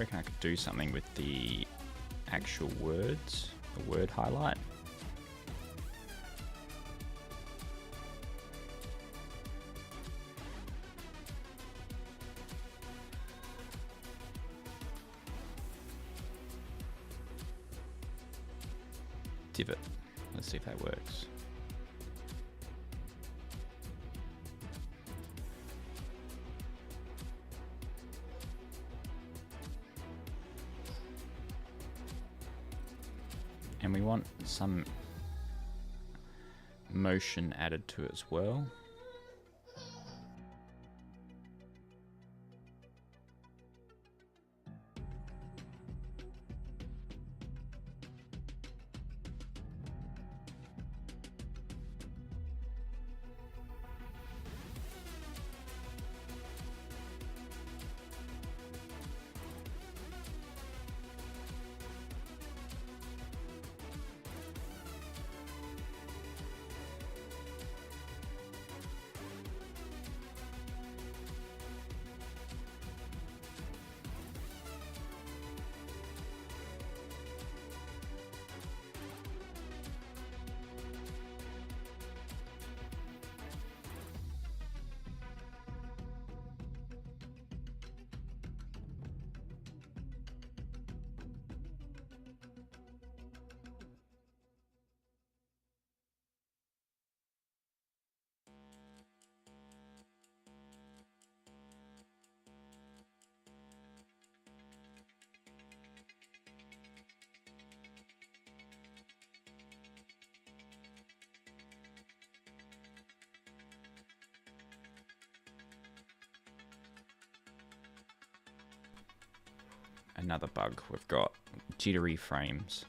S1: reckon I could do something with the actual words, the word highlight. Divot. Let's see if that works. And we want some motion added to it as well. Another bug we've got, jittery frames.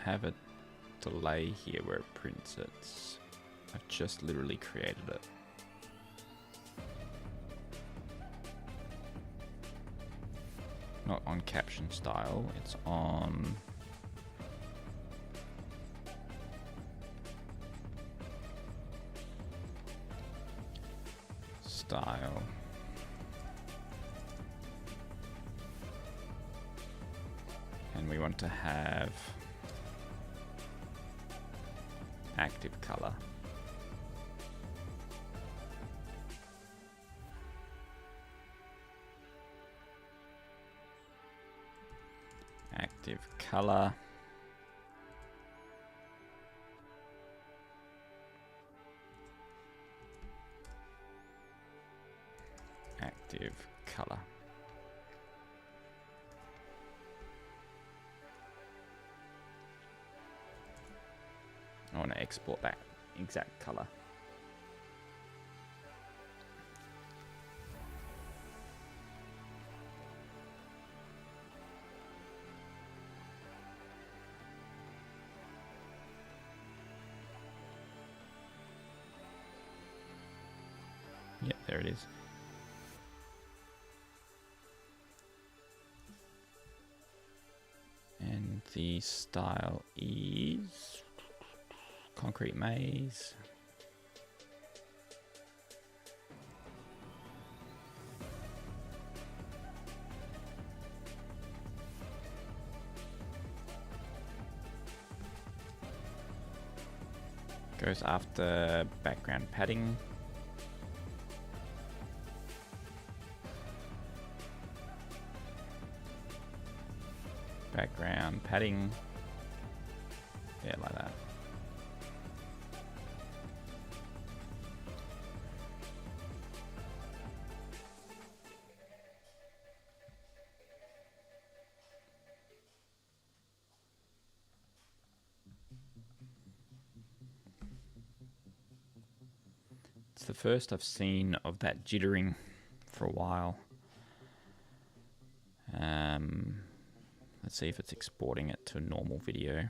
S1: have a delay here where it prints it. I've just literally created it. Not on caption style, it's on style. And we want to have active color. Active color. Active color. I want to export that exact color. Yep, there it is. And the style is concrete maze. Goes after background padding. Background padding. Yeah, like that. It's the first I've seen of that jittering for a while. Let's see if it's exporting it to a normal video.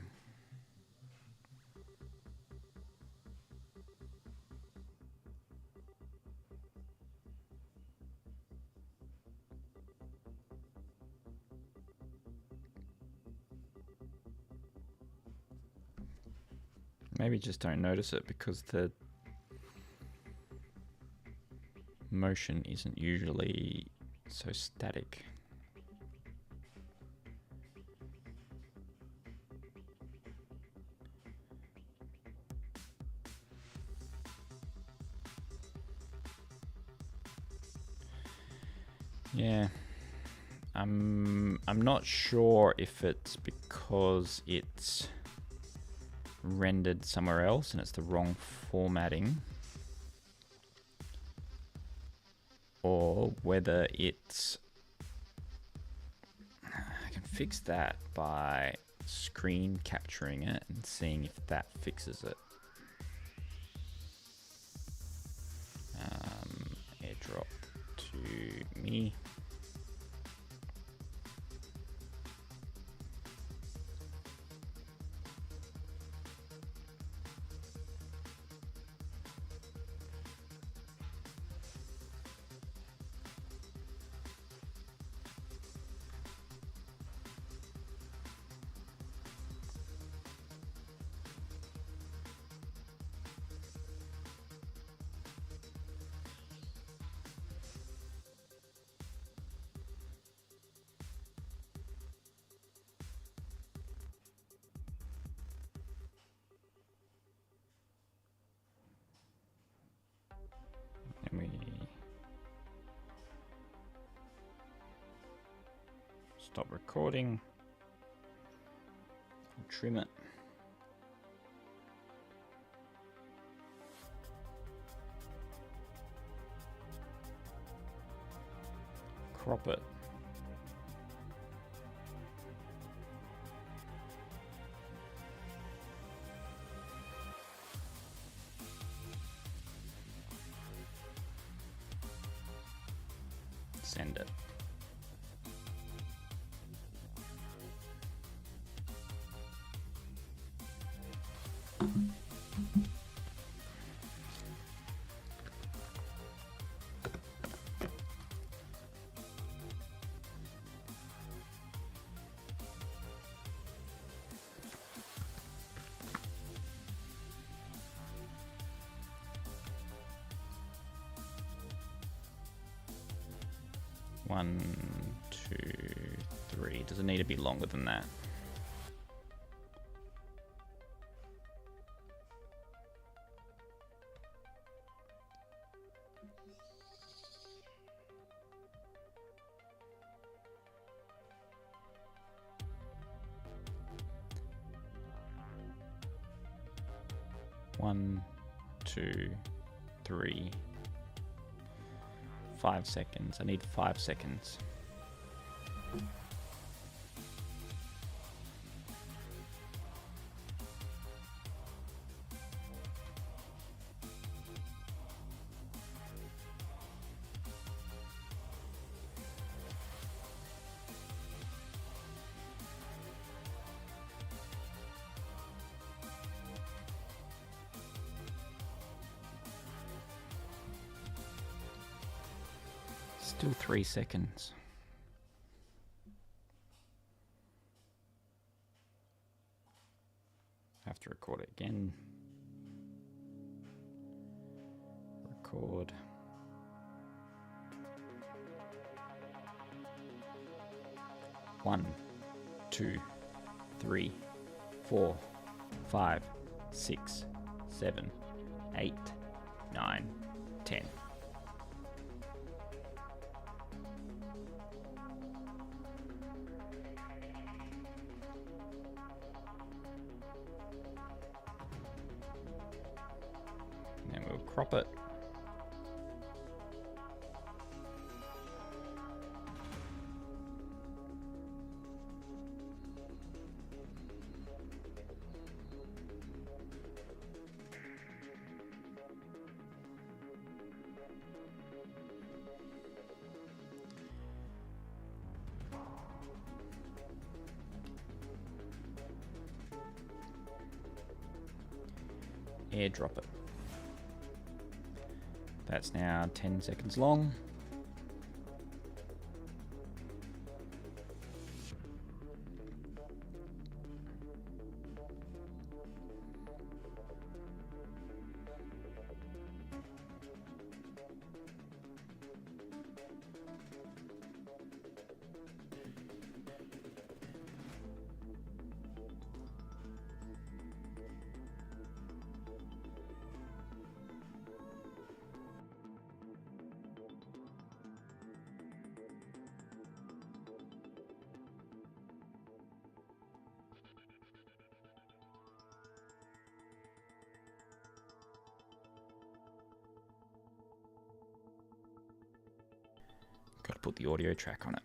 S1: Maybe just don't notice it because the motion isn't usually so static. Yeah, I'm not sure if it's because it's rendered somewhere else and it's the wrong formatting, or whether it's, I can fix that by screen capturing it and seeing if that fixes it. Airdrop to me. And we stop recording, trim it. Crop it. Send it. 1, 2, 3. Does it need to be longer than that? One, 2, 3, 5 seconds. I need 5 seconds. Still 3 seconds. Have to record it again. Record. One, 2, 3, 4, 5, 6, 7, 8, 9, 10. And we'll crop it. Airdrop it. That's now 10 seconds long. Got to put the audio track on it.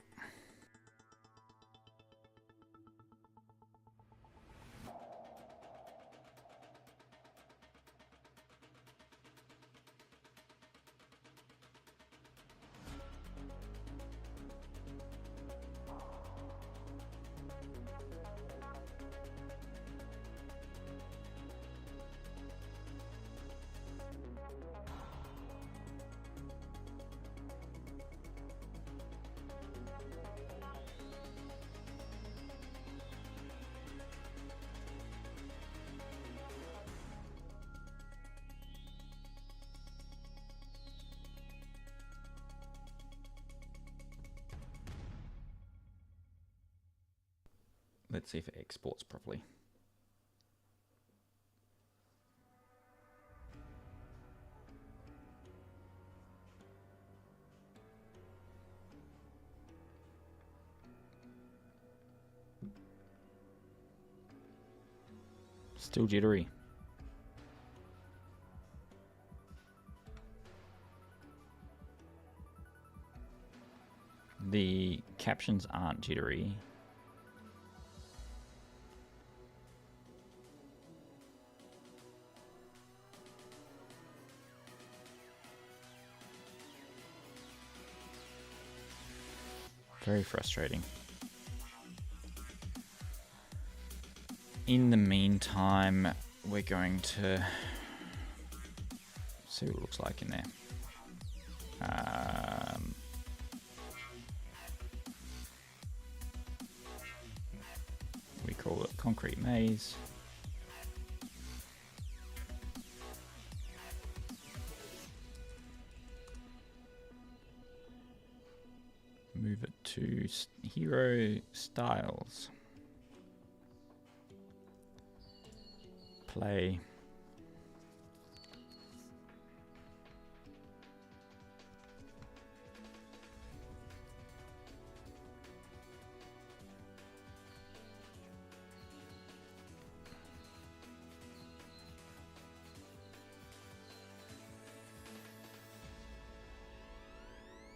S1: Let's see if it exports properly. Still jittery. The captions aren't jittery. Very frustrating. In the meantime, we're going to see what it looks like in there. We call it concrete maze. move it to hero styles. Play.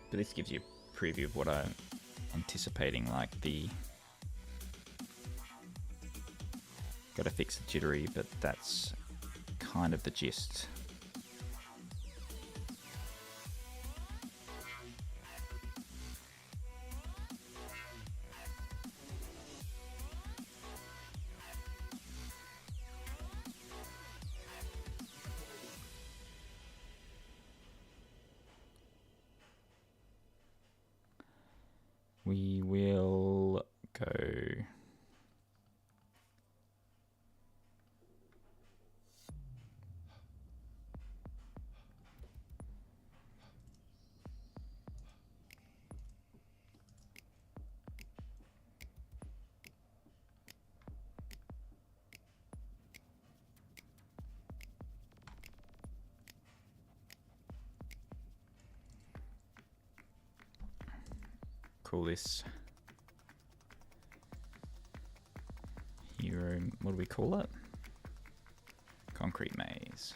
S1: But this gives you a preview of what I'm anticipating, like the... Gotta fix the jittery, but that's kind of the gist. We will go... Call this hero, what do we call it? Concrete maze.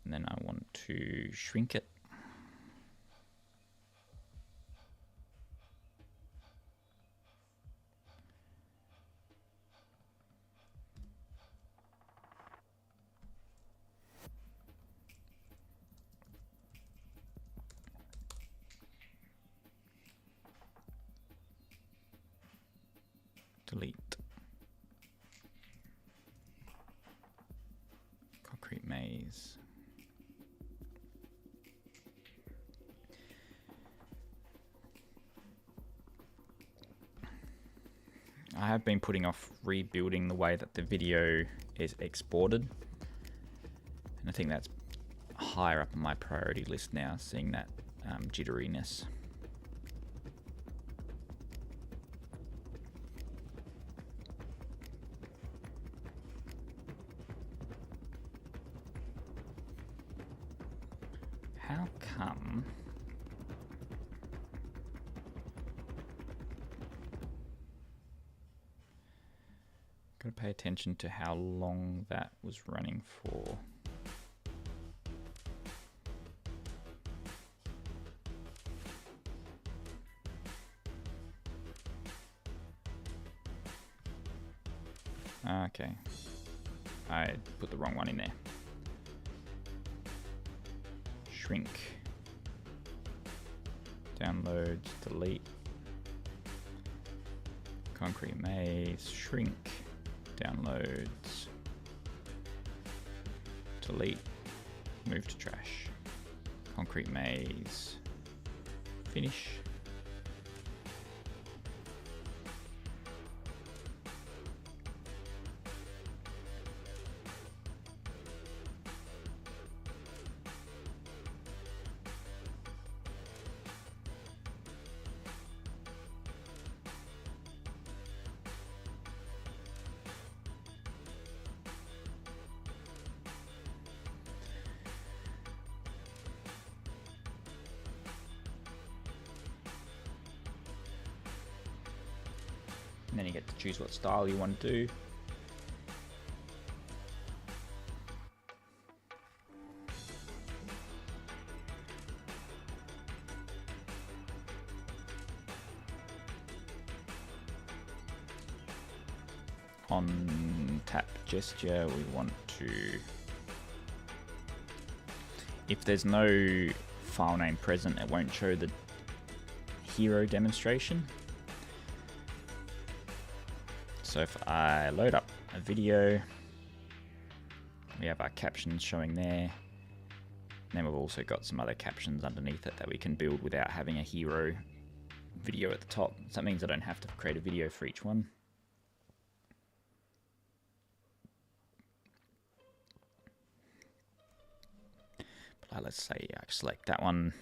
S1: And then I want to shrink it. Delete. Concrete maze. I have been putting off rebuilding the way that the video is exported. And I think that's higher up on my priority list now, seeing that jitteriness. How come... Got to pay attention to how long that was running for. Okay, I put the wrong one in there. Shrink, downloads, delete, concrete maze, shrink, downloads, delete, move to trash, concrete maze, finish. And then you get to choose what style you want to do. On tap gesture, we want to, if there's no file name present, it won't show the hero demonstration. So if I load up a video, we have our captions showing there. And then we've also got some other captions underneath it that we can build without having a hero video at the top. So that means I don't have to create a video for each one. let's say I select that one.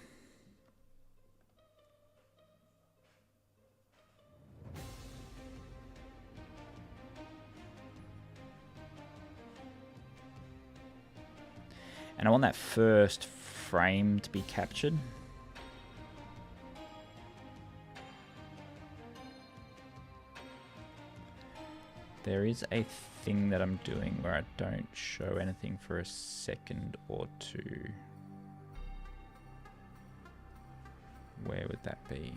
S1: And I want that first frame to be captured. There is a thing that I'm doing where I don't show anything for a second or two. Where would that be?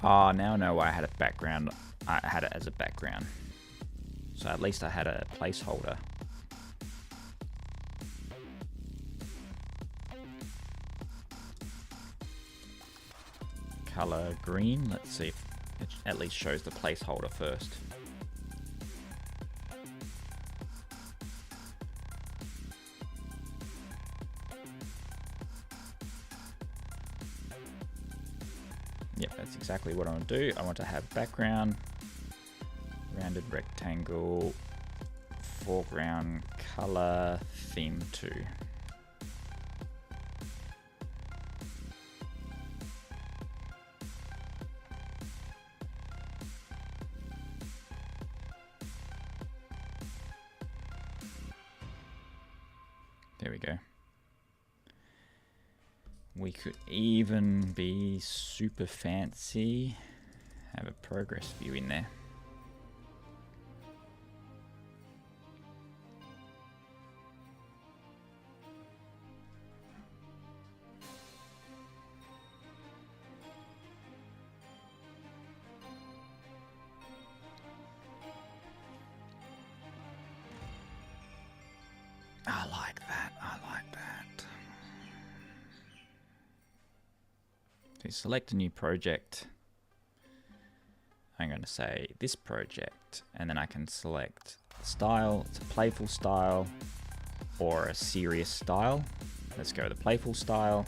S1: Oh, now I know why I had a background. I had it as a background. So at least I had a placeholder. Color green. Let's see if it at least shows the placeholder first. Yep, that's exactly what I want to do. I want to have background, rounded rectangle, foreground color, theme 2. There we go. We could even be super fancy, have a progress view in there. I like that, I like that. So select a new project. I'm going to say this project, and then I can select style. It's a playful style or a serious style. Let's go with the playful style.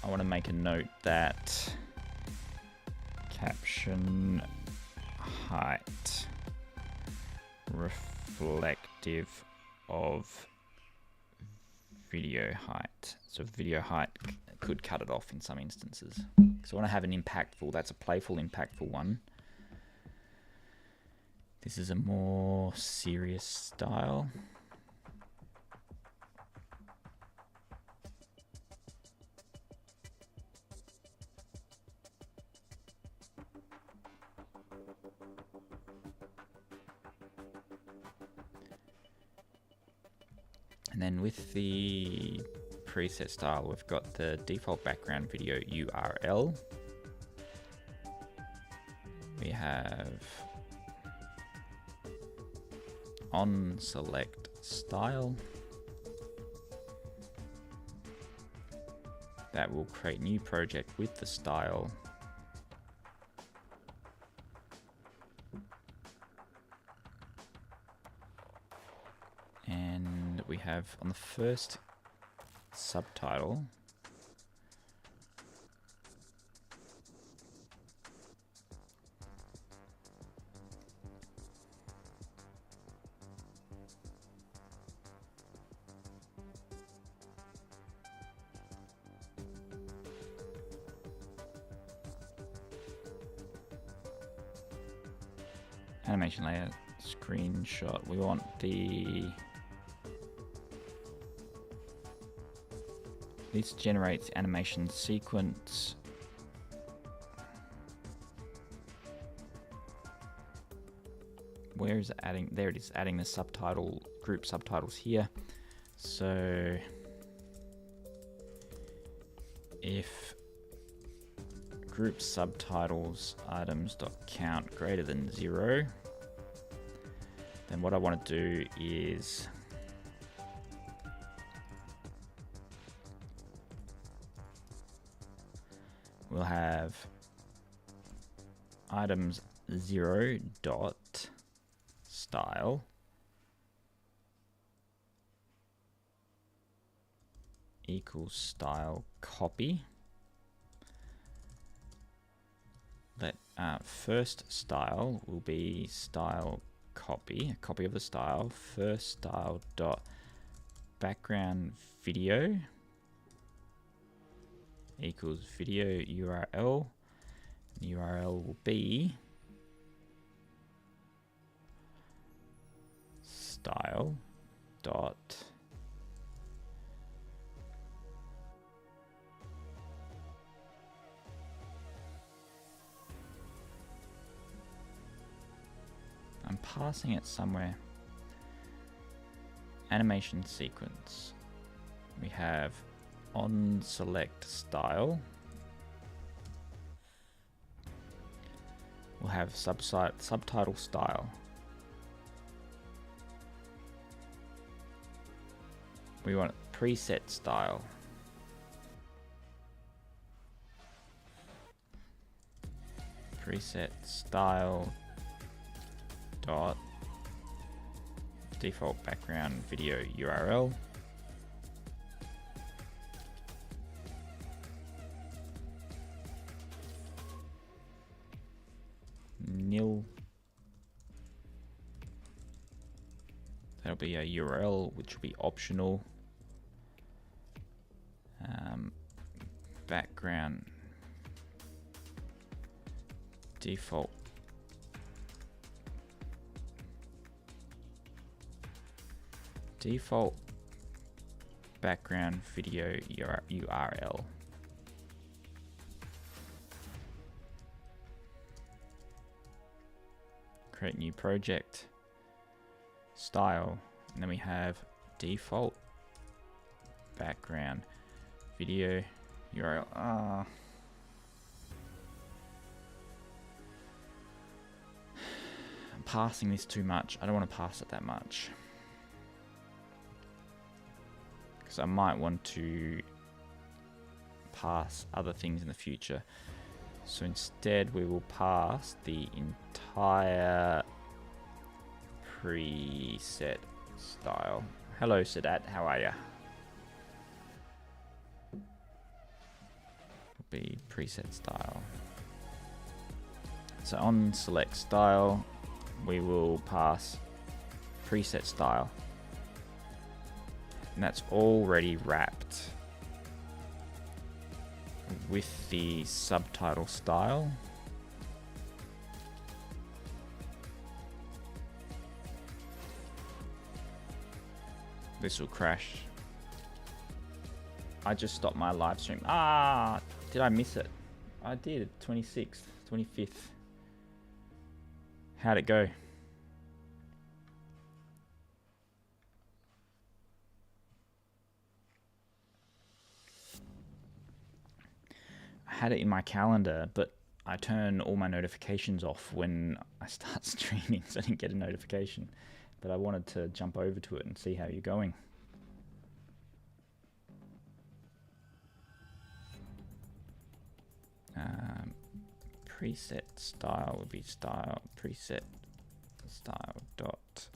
S1: I want to make a note that caption height reflective of video height. So video height could cut it off in some instances. So I want to have an impactful, that's a playful impactful one. This is a more serious style. And then with the preset style, we've got the default background video URL. We have on select style. That will create new project with the style. And we have on the first subtitle, animation layer screenshot. We want the this generates animation sequence. Where is it adding? There it is, adding the subtitle, group subtitles here. So if group subtitles items.count greater than 0, then what I want to do is we'll have items 0 dot style equals style copy. Let first style will be style copy, a copy of the style. First style dot background video equals video URL. The URL will be style dot I'm passing it somewhere. Animation sequence. We have on select style. We'll have subtitle style. We want preset style. Preset style dot default background video URL. Nil. That'll be a URL which will be optional. Background default background video URL. Create new project, style, and then we have default background video URL. I'm passing this too much. I don't want to pass it that much, because I might want to pass other things in the future. So instead we will pass the entire preset style. Hello Sadat, how are ya? Will be preset style. So on select style, we will pass preset style. And that's already wrapped with the subtitle style. This will crash. I just stopped my live stream. Did I miss it? I did. 26th, 25th. How'd it go? I had it in my calendar, but I turn all my notifications off when I start streaming, so I didn't get a notification. But I wanted to jump over to it and see how you're going. Preset style would be style preset style dot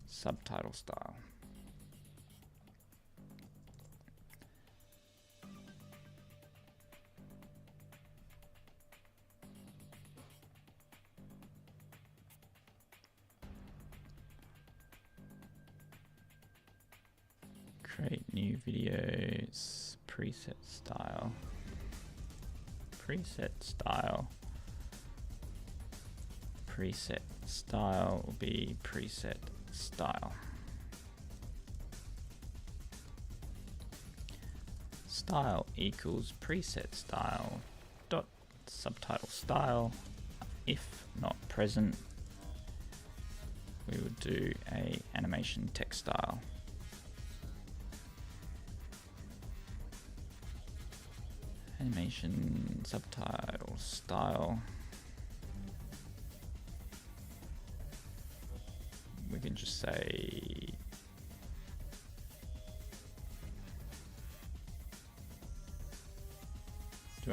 S1: subtitle style. Create new videos, preset style. Preset style. Preset style will be preset style. Style equals preset style dot subtitle style. If not present, we would do a animation text style. Animation subtitle style. We can just say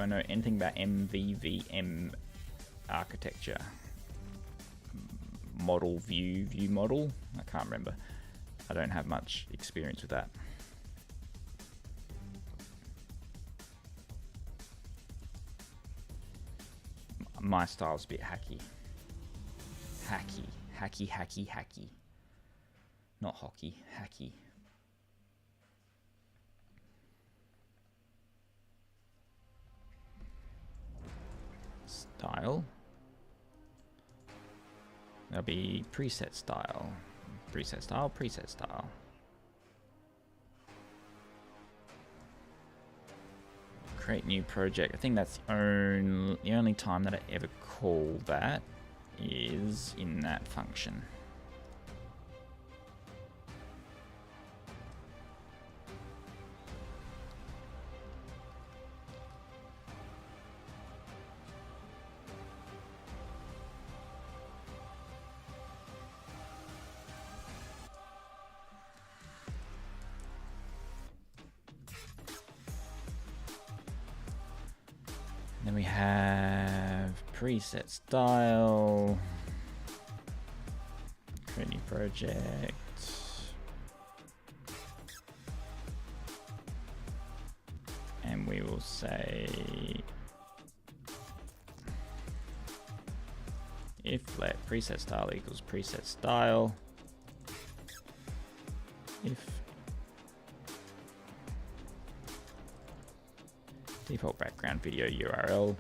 S1: Do I know anything about MVVM architecture? Model view model? I can't remember. I don't have much experience with that. My style's a bit hacky. Hacky. Not hockey, hacky. Style. That'll be preset style. Preset style. Create new project. I think that's the only time that I ever call that is in that function. Then we have preset style, create new project, and we will say if let preset style equals preset style, if default background video URL.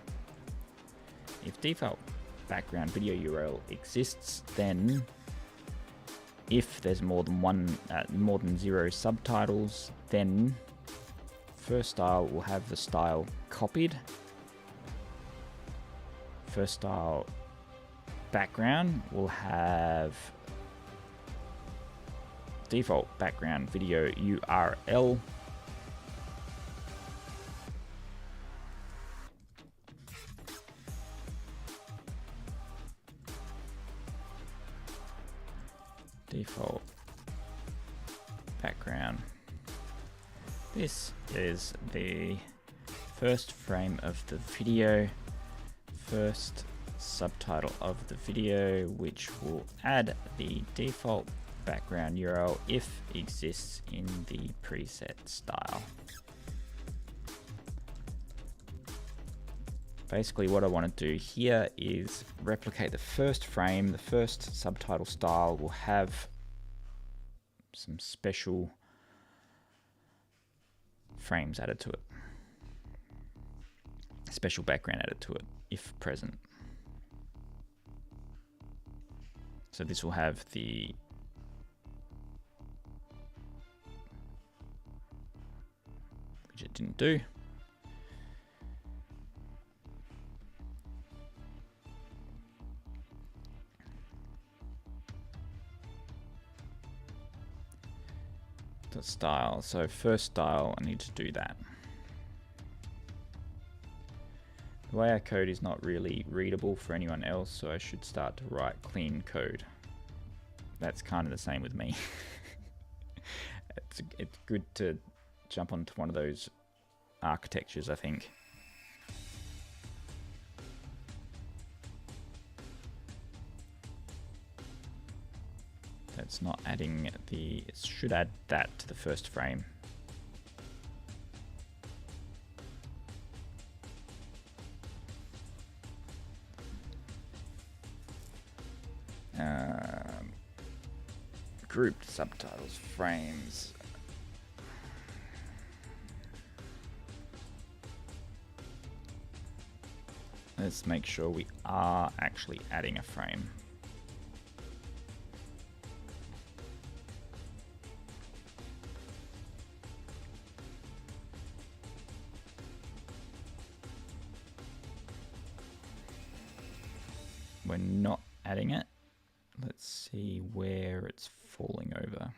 S1: If default background video URL exists, then if there's more than 0 subtitles, then first style will have the style copied. First style background will have default background video URL. Default background. This is the first frame of the video, first subtitle of the video, which will add the default background URL if exists in the preset style. Basically what I want to do here is replicate the first frame. The first subtitle style will have some special frames added to it. Special background added to it, if present. So this will have the which it didn't do. The style. So first style, I need to do that. The way I code is not really readable for anyone else, so I should start to write clean code. That's kind of the same with me. It's good to jump onto one of those architectures, I think. It's not adding the, it should add that to the first frame. Grouped subtitles, frames. Let's make sure we are actually adding a frame. We're not adding it. Let's see where it's falling over.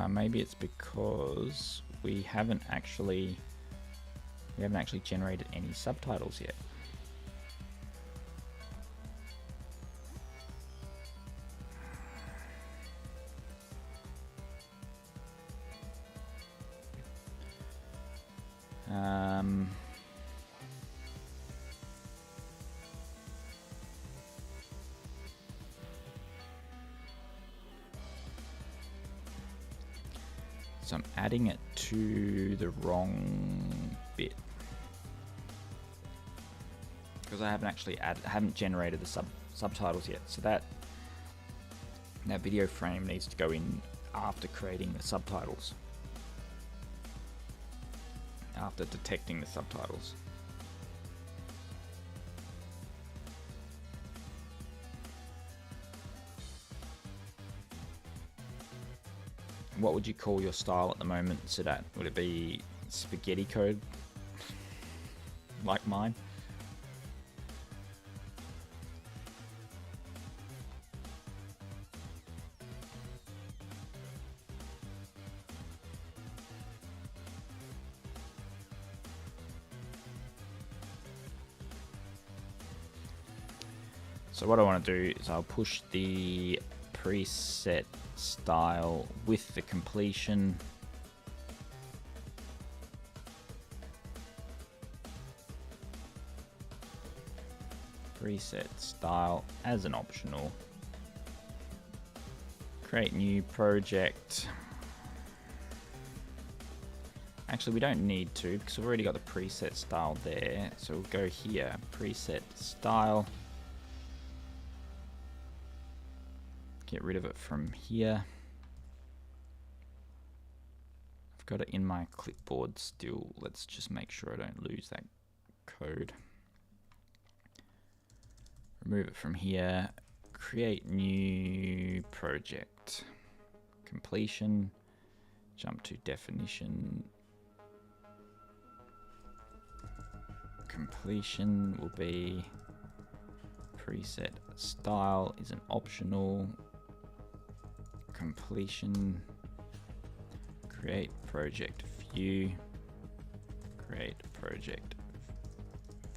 S1: Maybe it's because we haven't actually generated any subtitles yet. So I'm adding it to the wrong bit because I haven't generated the subtitles yet. So that video frame needs to go in after creating the subtitles, after detecting the subtitles. What would you call your style at the moment, Sidat? Would it be spaghetti code like mine? So what I want to do is I'll push the preset style with the completion. Preset style as an optional. Create new project. Actually, we don't need to because we've already got the preset style there. So we'll go here, preset style. Get rid of it from here. I've got it in my clipboard still. Let's just make sure I don't lose that code. Remove it from here. Create new project. Completion. Jump to definition. Completion will be preset style is an optional. Completion, create project view, create project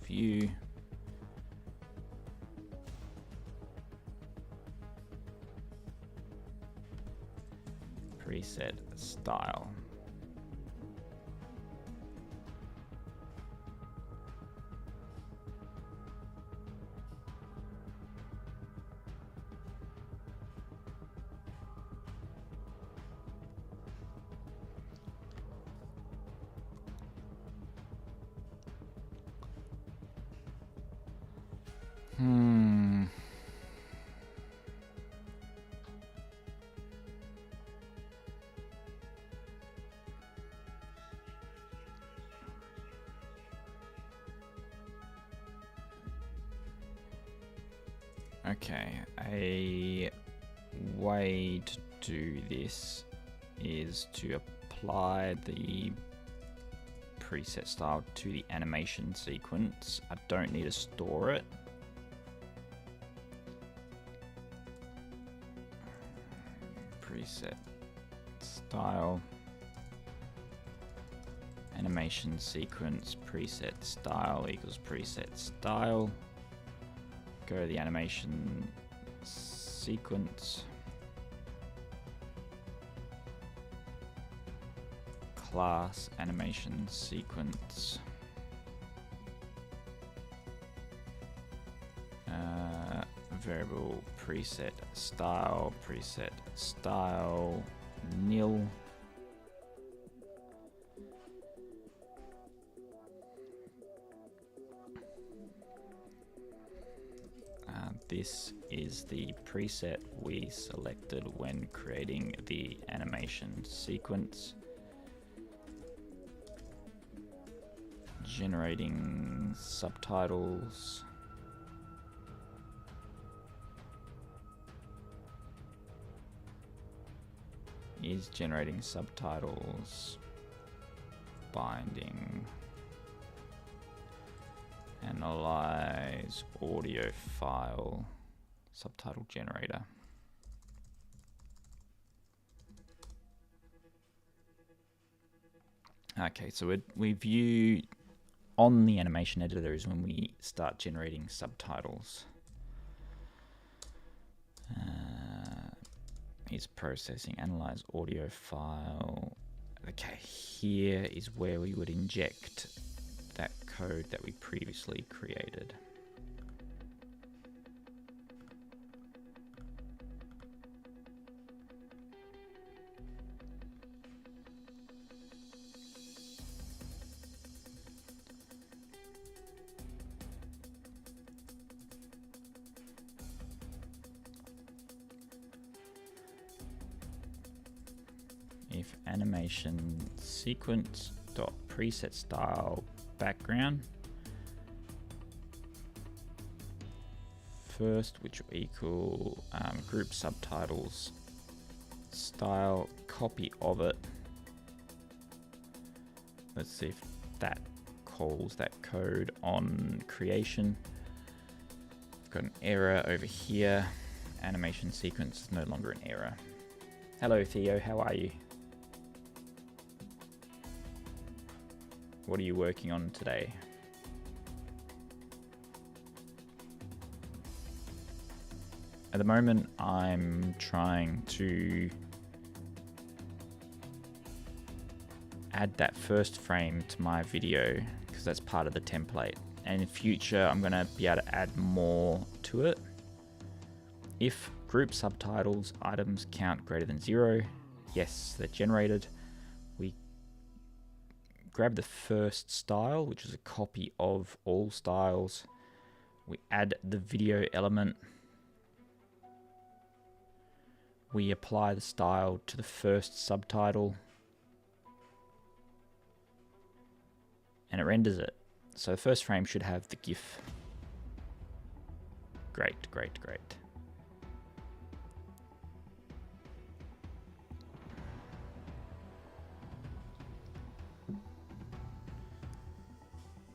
S1: view, preset style. Okay, a way to do this is to apply the preset style to the animation sequence. I don't need to store it. Preset style, animation sequence, preset style equals preset style. Go to the animation sequence, class animation sequence, variable preset style nil. This is the preset we selected when creating the animation sequence. Generating subtitles. Is generating subtitles. Binding. Analyze audio file, subtitle generator. Okay, so we view on the animation editor is when we start generating subtitles. Is processing, analyze audio file. Okay, here is where we would inject that code that we previously created. if animation sequence dot preset style background first, which will equal group subtitles style copy of it. Let's see if that calls that code on creation. Got an error over here. Animation sequence is no longer an error. Hello Theo, how are you? What are you working on today? At the moment, I'm trying to add that first frame to my video because that's part of the template. And in future, I'm going to be able to add more to it. If group subtitles items count greater than 0, yes, they're generated. We grab the first style, which is a copy of all styles. We add the video element. We apply the style to the first subtitle. And it renders it. So the first frame should have the GIF. Great, great, great.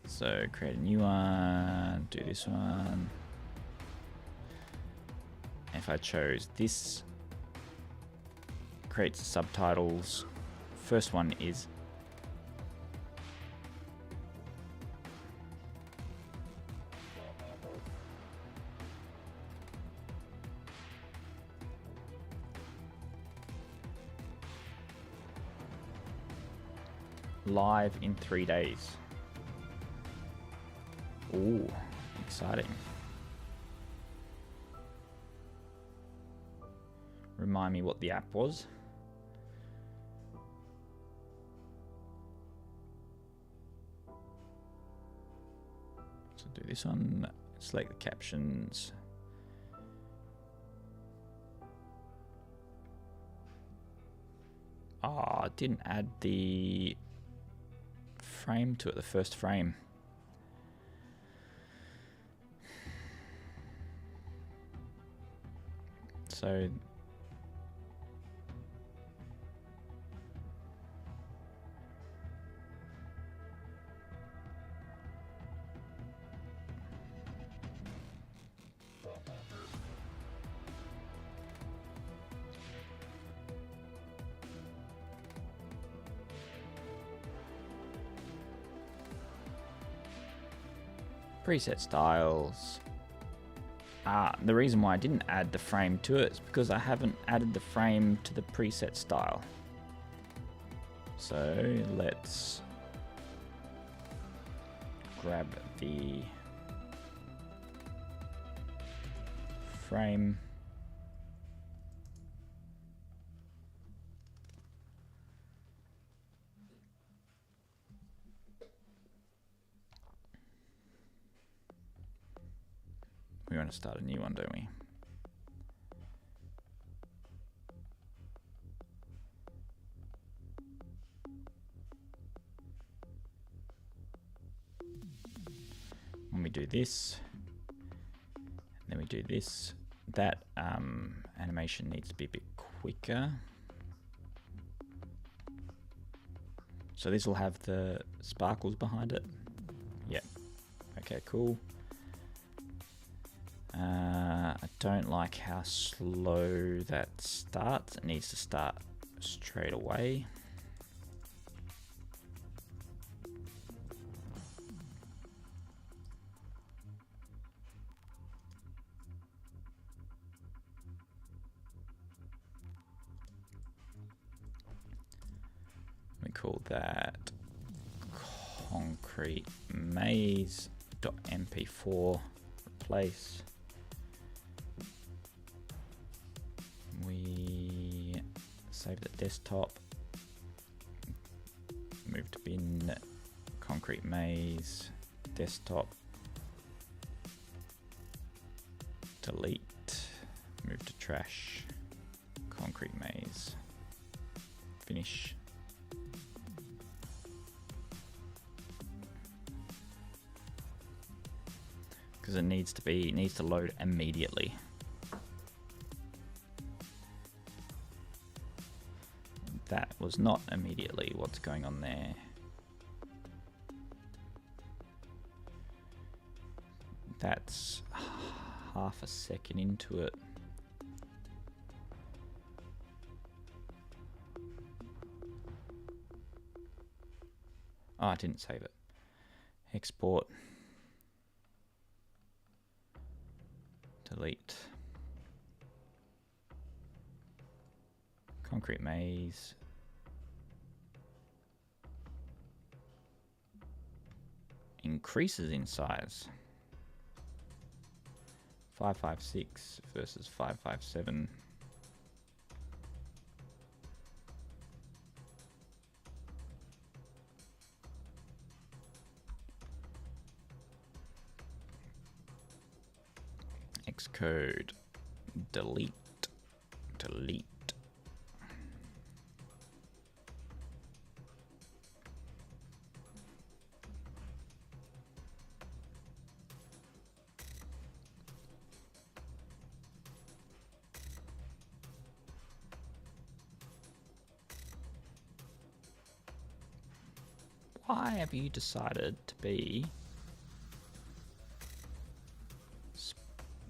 S1: So create a new one, do this one. If I chose this, creates subtitles. First one is live in 3 days. Ooh, exciting. Remind me what the app was. So do this one, select the captions. Ah, I didn't add the frame to it, the first frame. So preset styles. The reason why I didn't add the frame to it is because I haven't added the frame to the preset style. So let's grab the frame. We want to start a new one, don't we? When we do this, and then we do this, that animation needs to be a bit quicker. So this will have the sparkles behind it. Yep. Okay, cool. I don't like how slow that starts. It needs to start straight away. We call that concrete maze.mp4 replace. We save the desktop, move to bin, concrete maze, desktop, delete, move to trash, concrete maze, finish. Because it needs to load immediately. That was not immediately. What's going on there? That's half a second into it. Oh, I didn't save it. Export. Delete. Concrete maze. Increases in size. 556 versus 557. Xcode. Delete. Delete. Why have you decided to be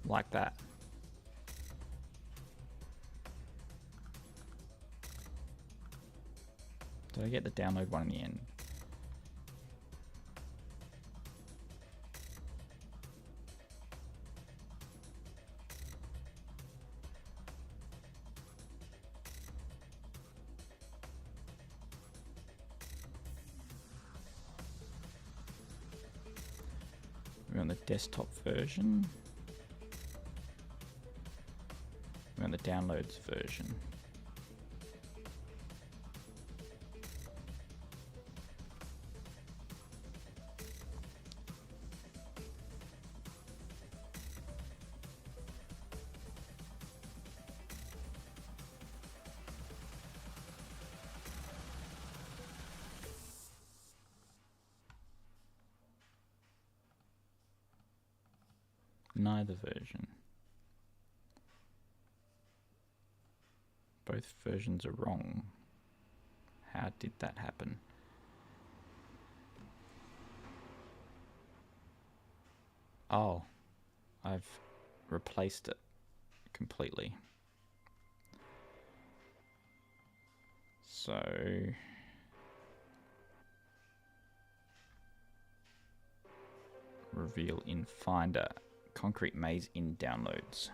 S1: like that? Did I get the download one in the end? We're on the desktop version. We're on the downloads version. Neither version. Both versions are wrong. How did that happen? Oh, I've replaced it completely. So reveal in Finder. Concrete maze in downloads.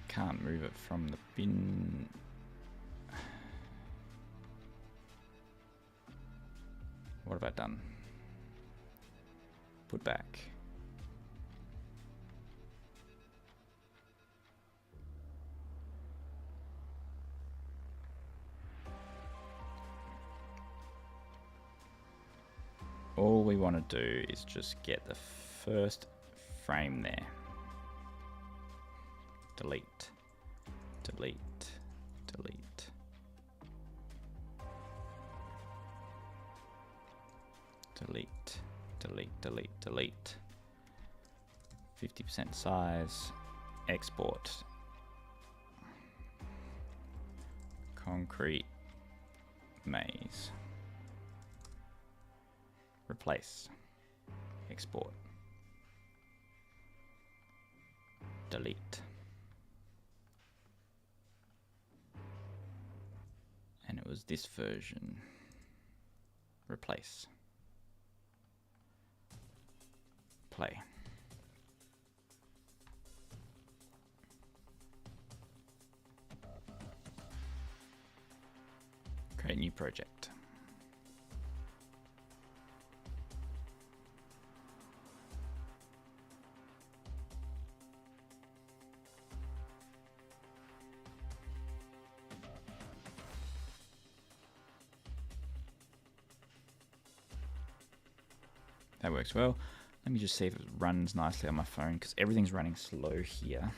S1: Can't move it from the bin. What have I done? Put back. All we want to do is just get the first frame there. Delete, delete, delete. Delete, delete, delete, delete. 50% size, export. Concrete maze. Replace, export. Delete. And it was this version. Replace. Play. Create a new project. That works well. Let me just see if it runs nicely on my phone, because everything's running slow here.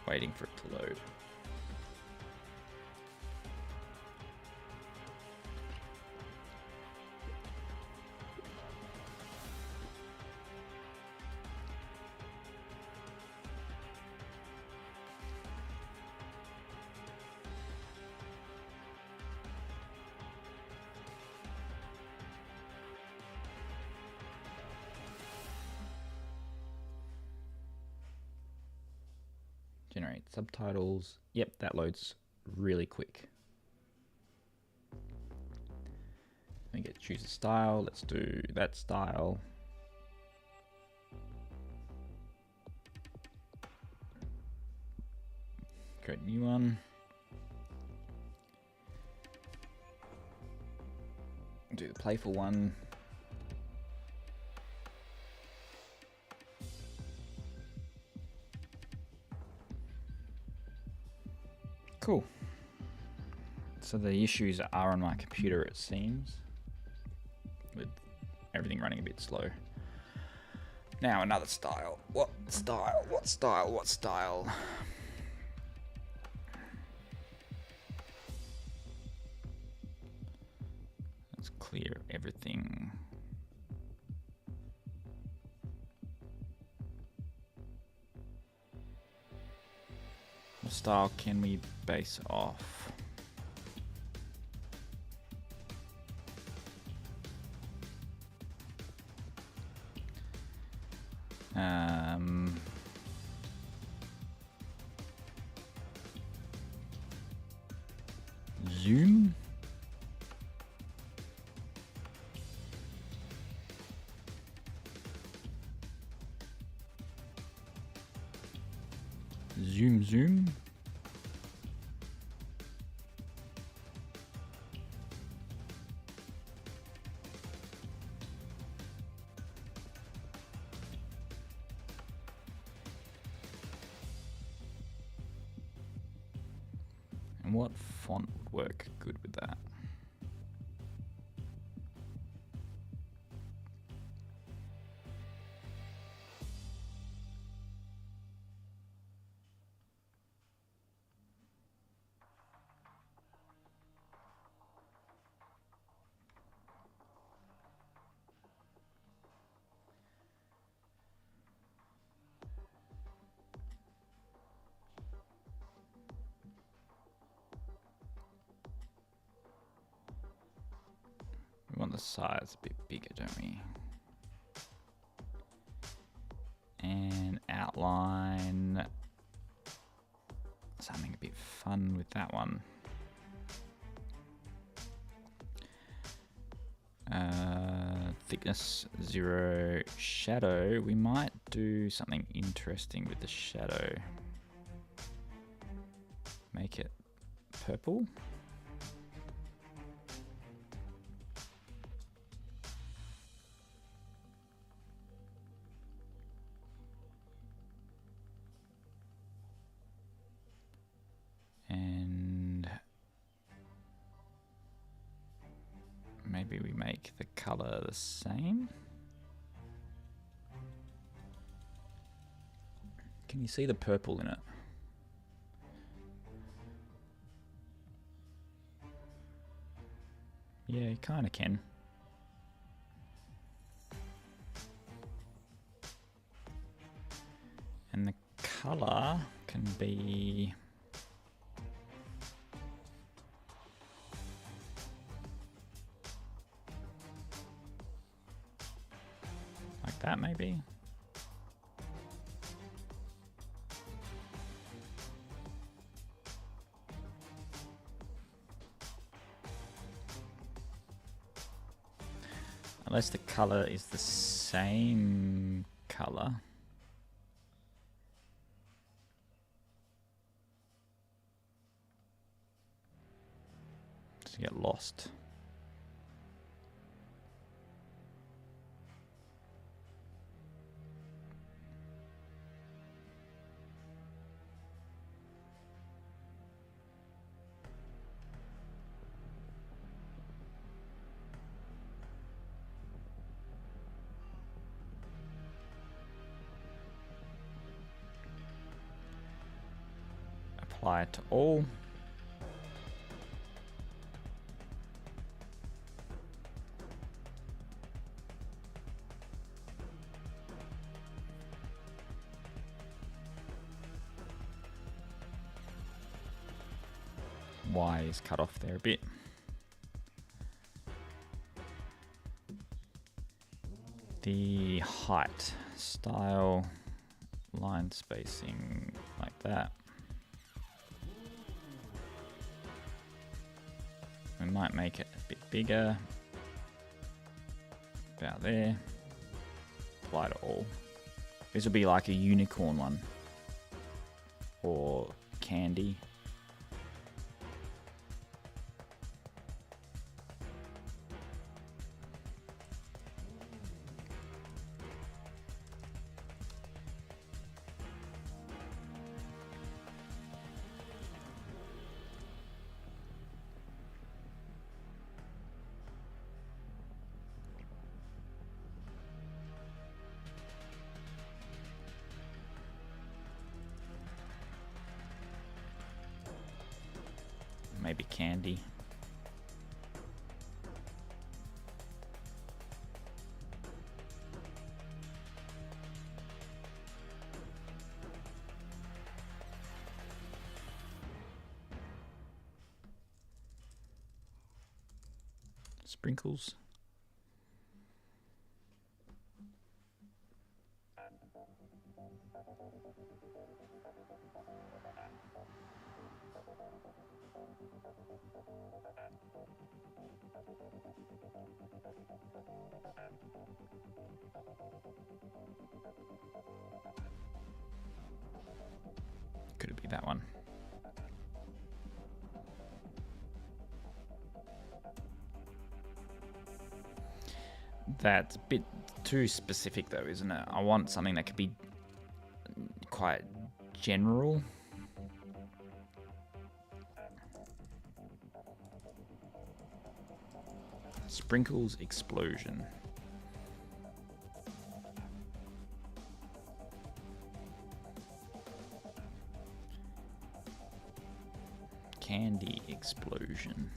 S1: Waiting for it to load. Generate subtitles. Yep, that loads really quick. Let me get choose a style. Let's do that style. Create a new one. Do the playful one. Cool. So the issues are on my computer, it seems, with everything running a bit slow. Now another style. What style? What style? What style? Let's clear everything. What style can we base off? Zoom? Zoom. And what font would work good with that? We want the size a bit bigger, don't we? And outline something a bit fun with that one. Thickness 0, shadow. We might do something interesting with the shadow. Make it purple. And maybe we make the color the same. Can you see the purple in it? Yeah, you kind of can. And the color can be like that, maybe. unless the color is the same color. Just get lost. Apply it to all. Y is cut off there a bit. The height, style, line spacing, like that. We might make it a bit bigger, about there. Apply to all. This will be like a unicorn one, or candy. Maybe candy. Sprinkles. Could it be that one? That's a bit too specific though, isn't it? I want something that could be quite general. Sprinkles explosion. Candy explosion.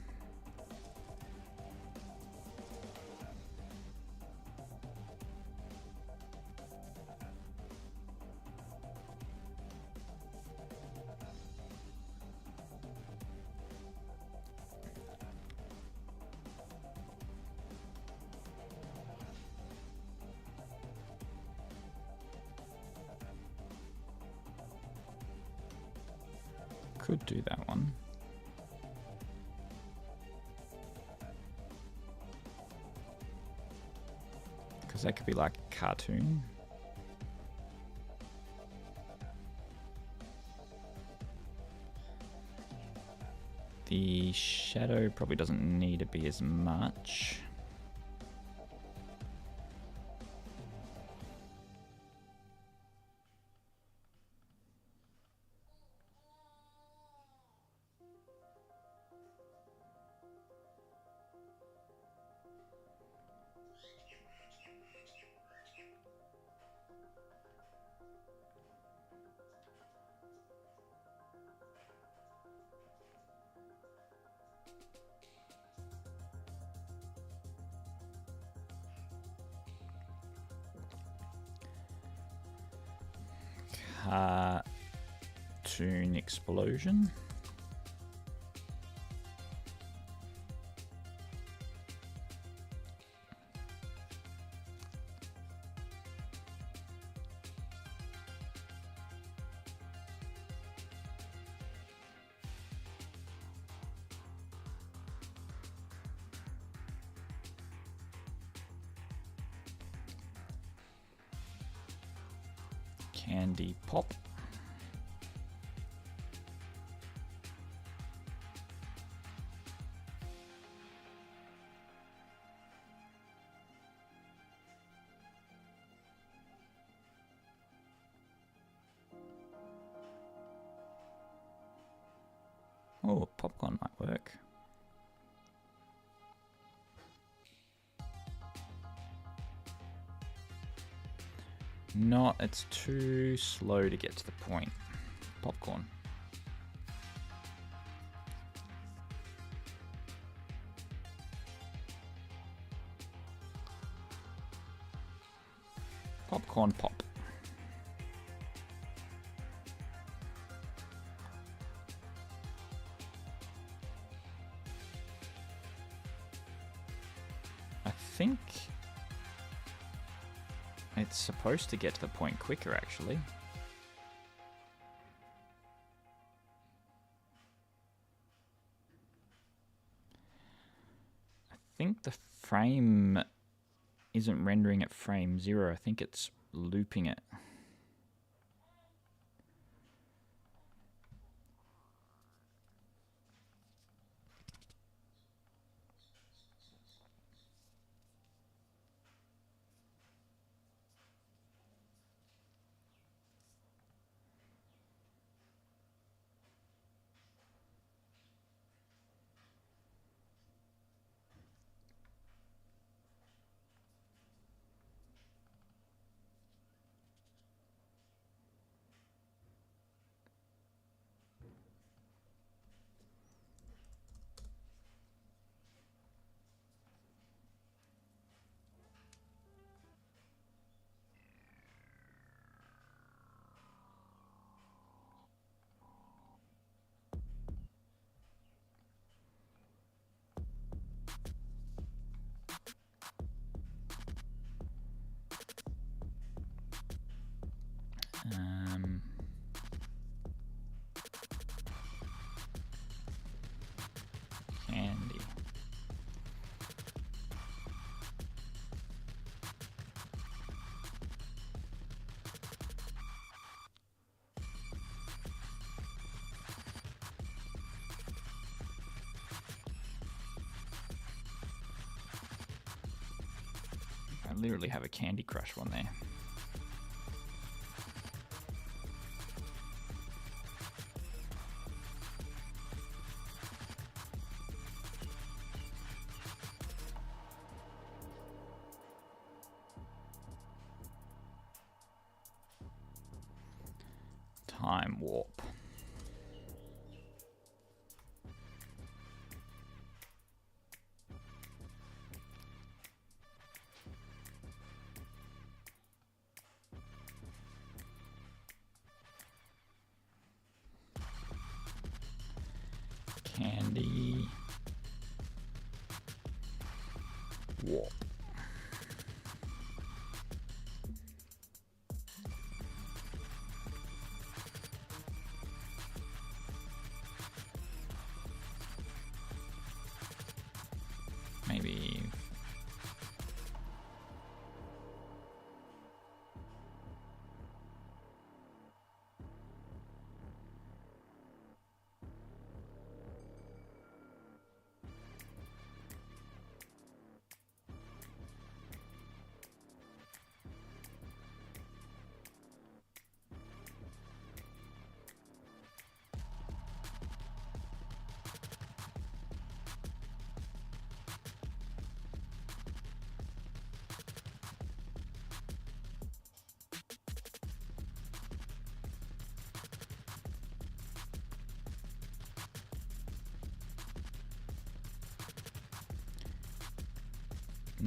S1: Could do that one. Because that could be like a cartoon. The shadow probably doesn't need to be as much. Cartoon explosion. Candy pop. Oh, popcorn might work. No, it's too slow to get to the point. Popcorn. Popcorn pop. I think it's supposed to get to the point quicker, actually. I think the frame isn't rendering at frame 0. I think it's looping it. Candy. I literally have a Candy Crush one there. Time warp. Candy warp. Maybe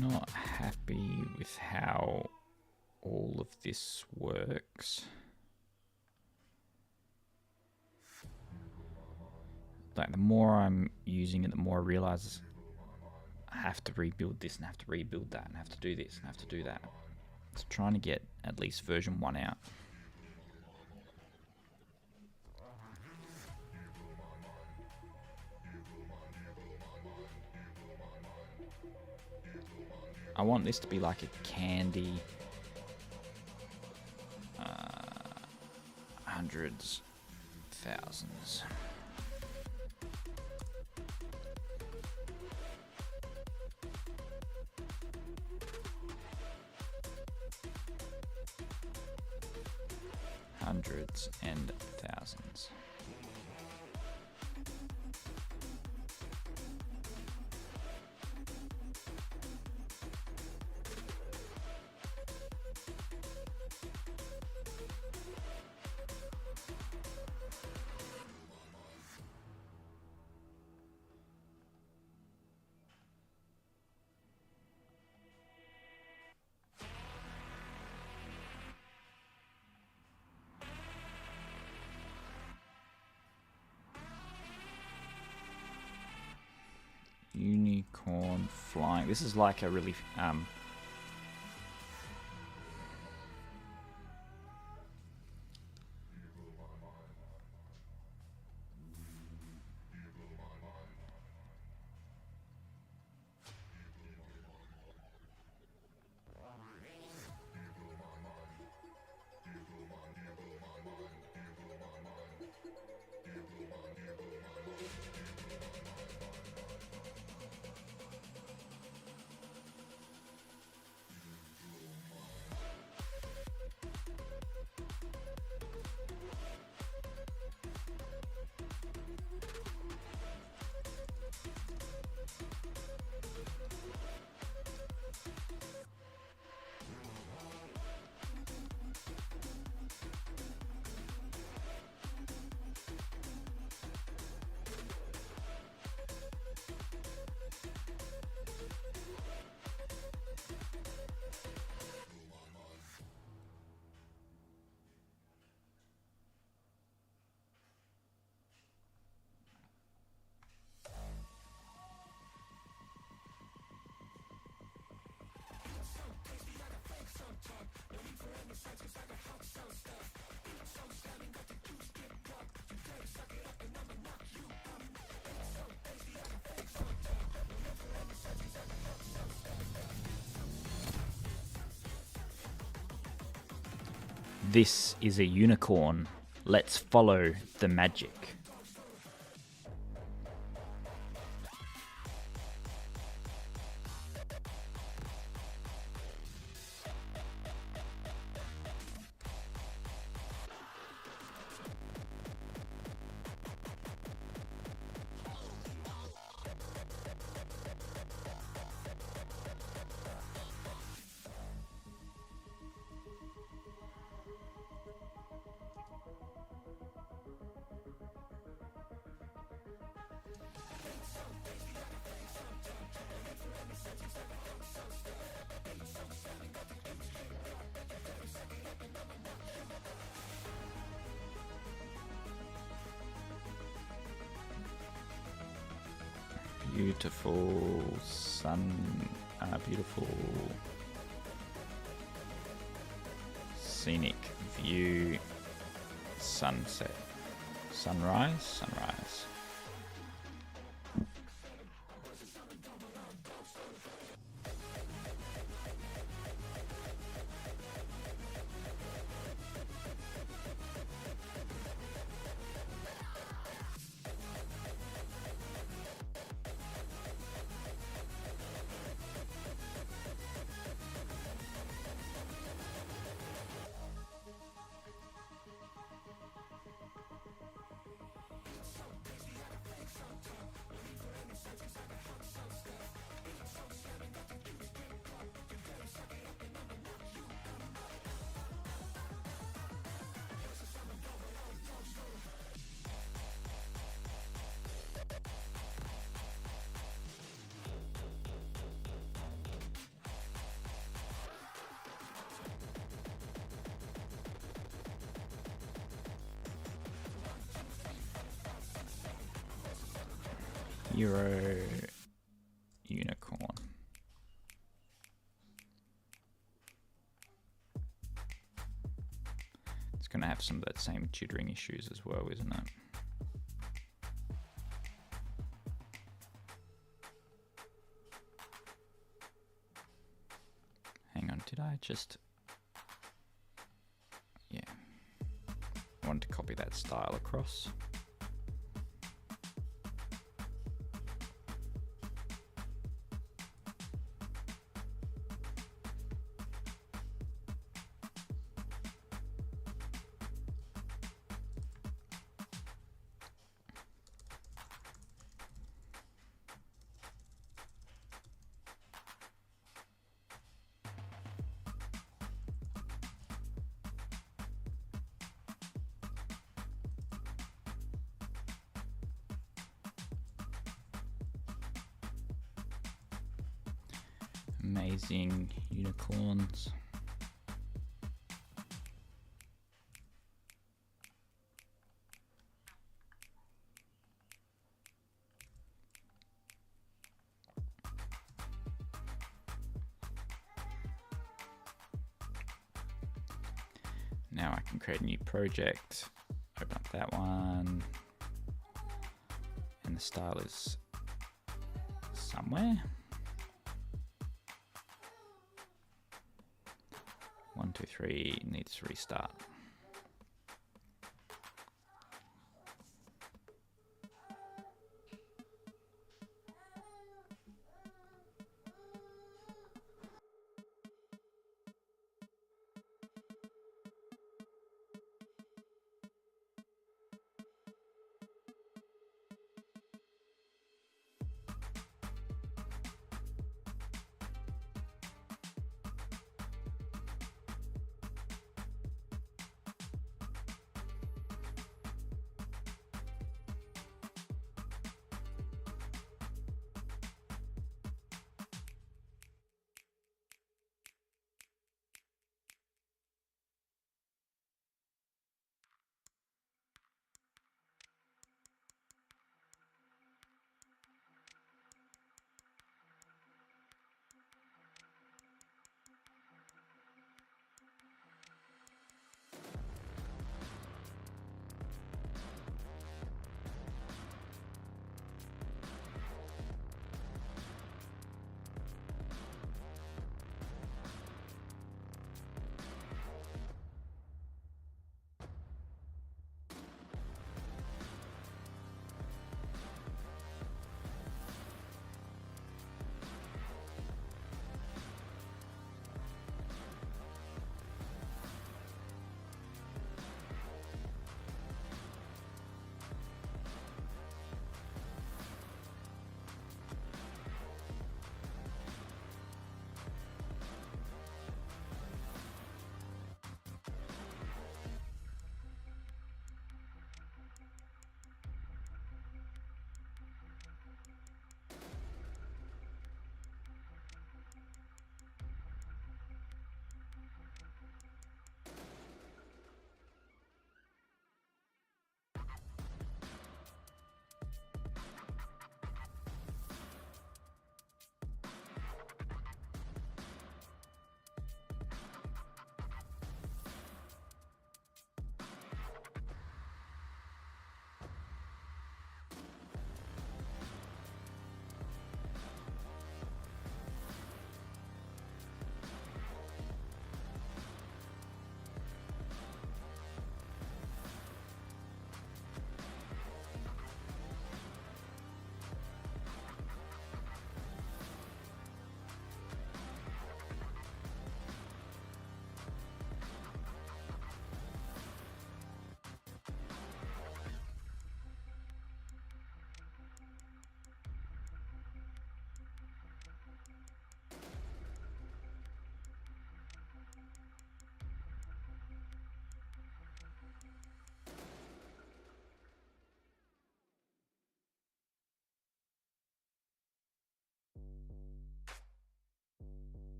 S1: not happy with how all of this works. Like, the more I'm using it, the more I realize I have to rebuild this and have to rebuild that and have to do this and have to do that. It's trying to get at least version 1 out. I want this to be like a candy hundreds, thousands. Hundreds and thousands. Unicorn flying. This is like a really This is a unicorn. Let's follow the magic. Beautiful beautiful scenic view, sunset, sunrise. Euro unicorn. It's going to have some of that same jittering issues as well, isn't it? Hang on, did I just... Yeah. I wanted to copy copy that style across. Amazing unicorns. Now I can create a new project, open up that one, and the style is somewhere. 1, 2, 3 needs to restart.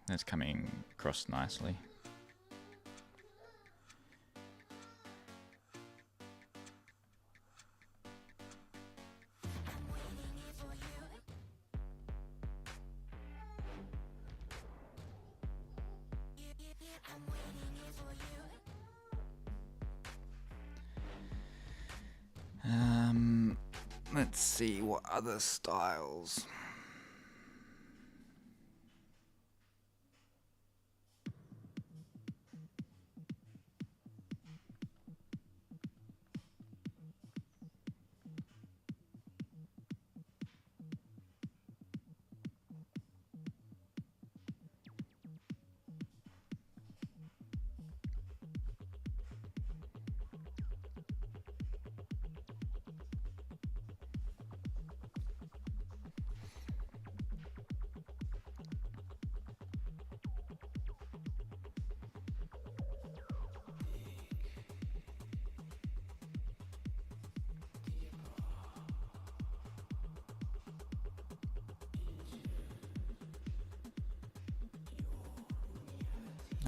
S1: That's coming across nicely. Let's see what other styles.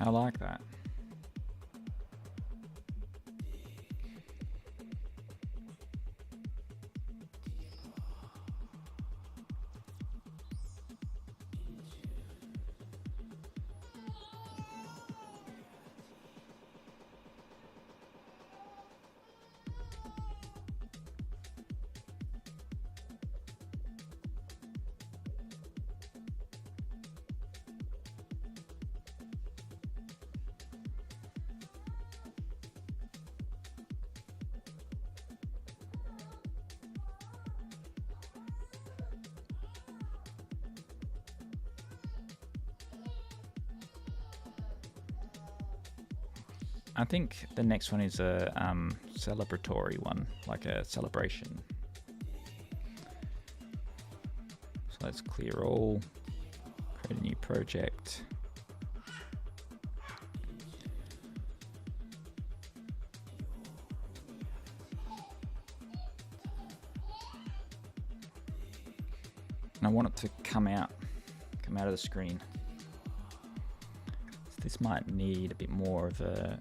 S1: I like that. I think the next one is a celebratory one, like a celebration. So let's clear all, create a new project. And I want it to come out of the screen. So this might need a bit more of a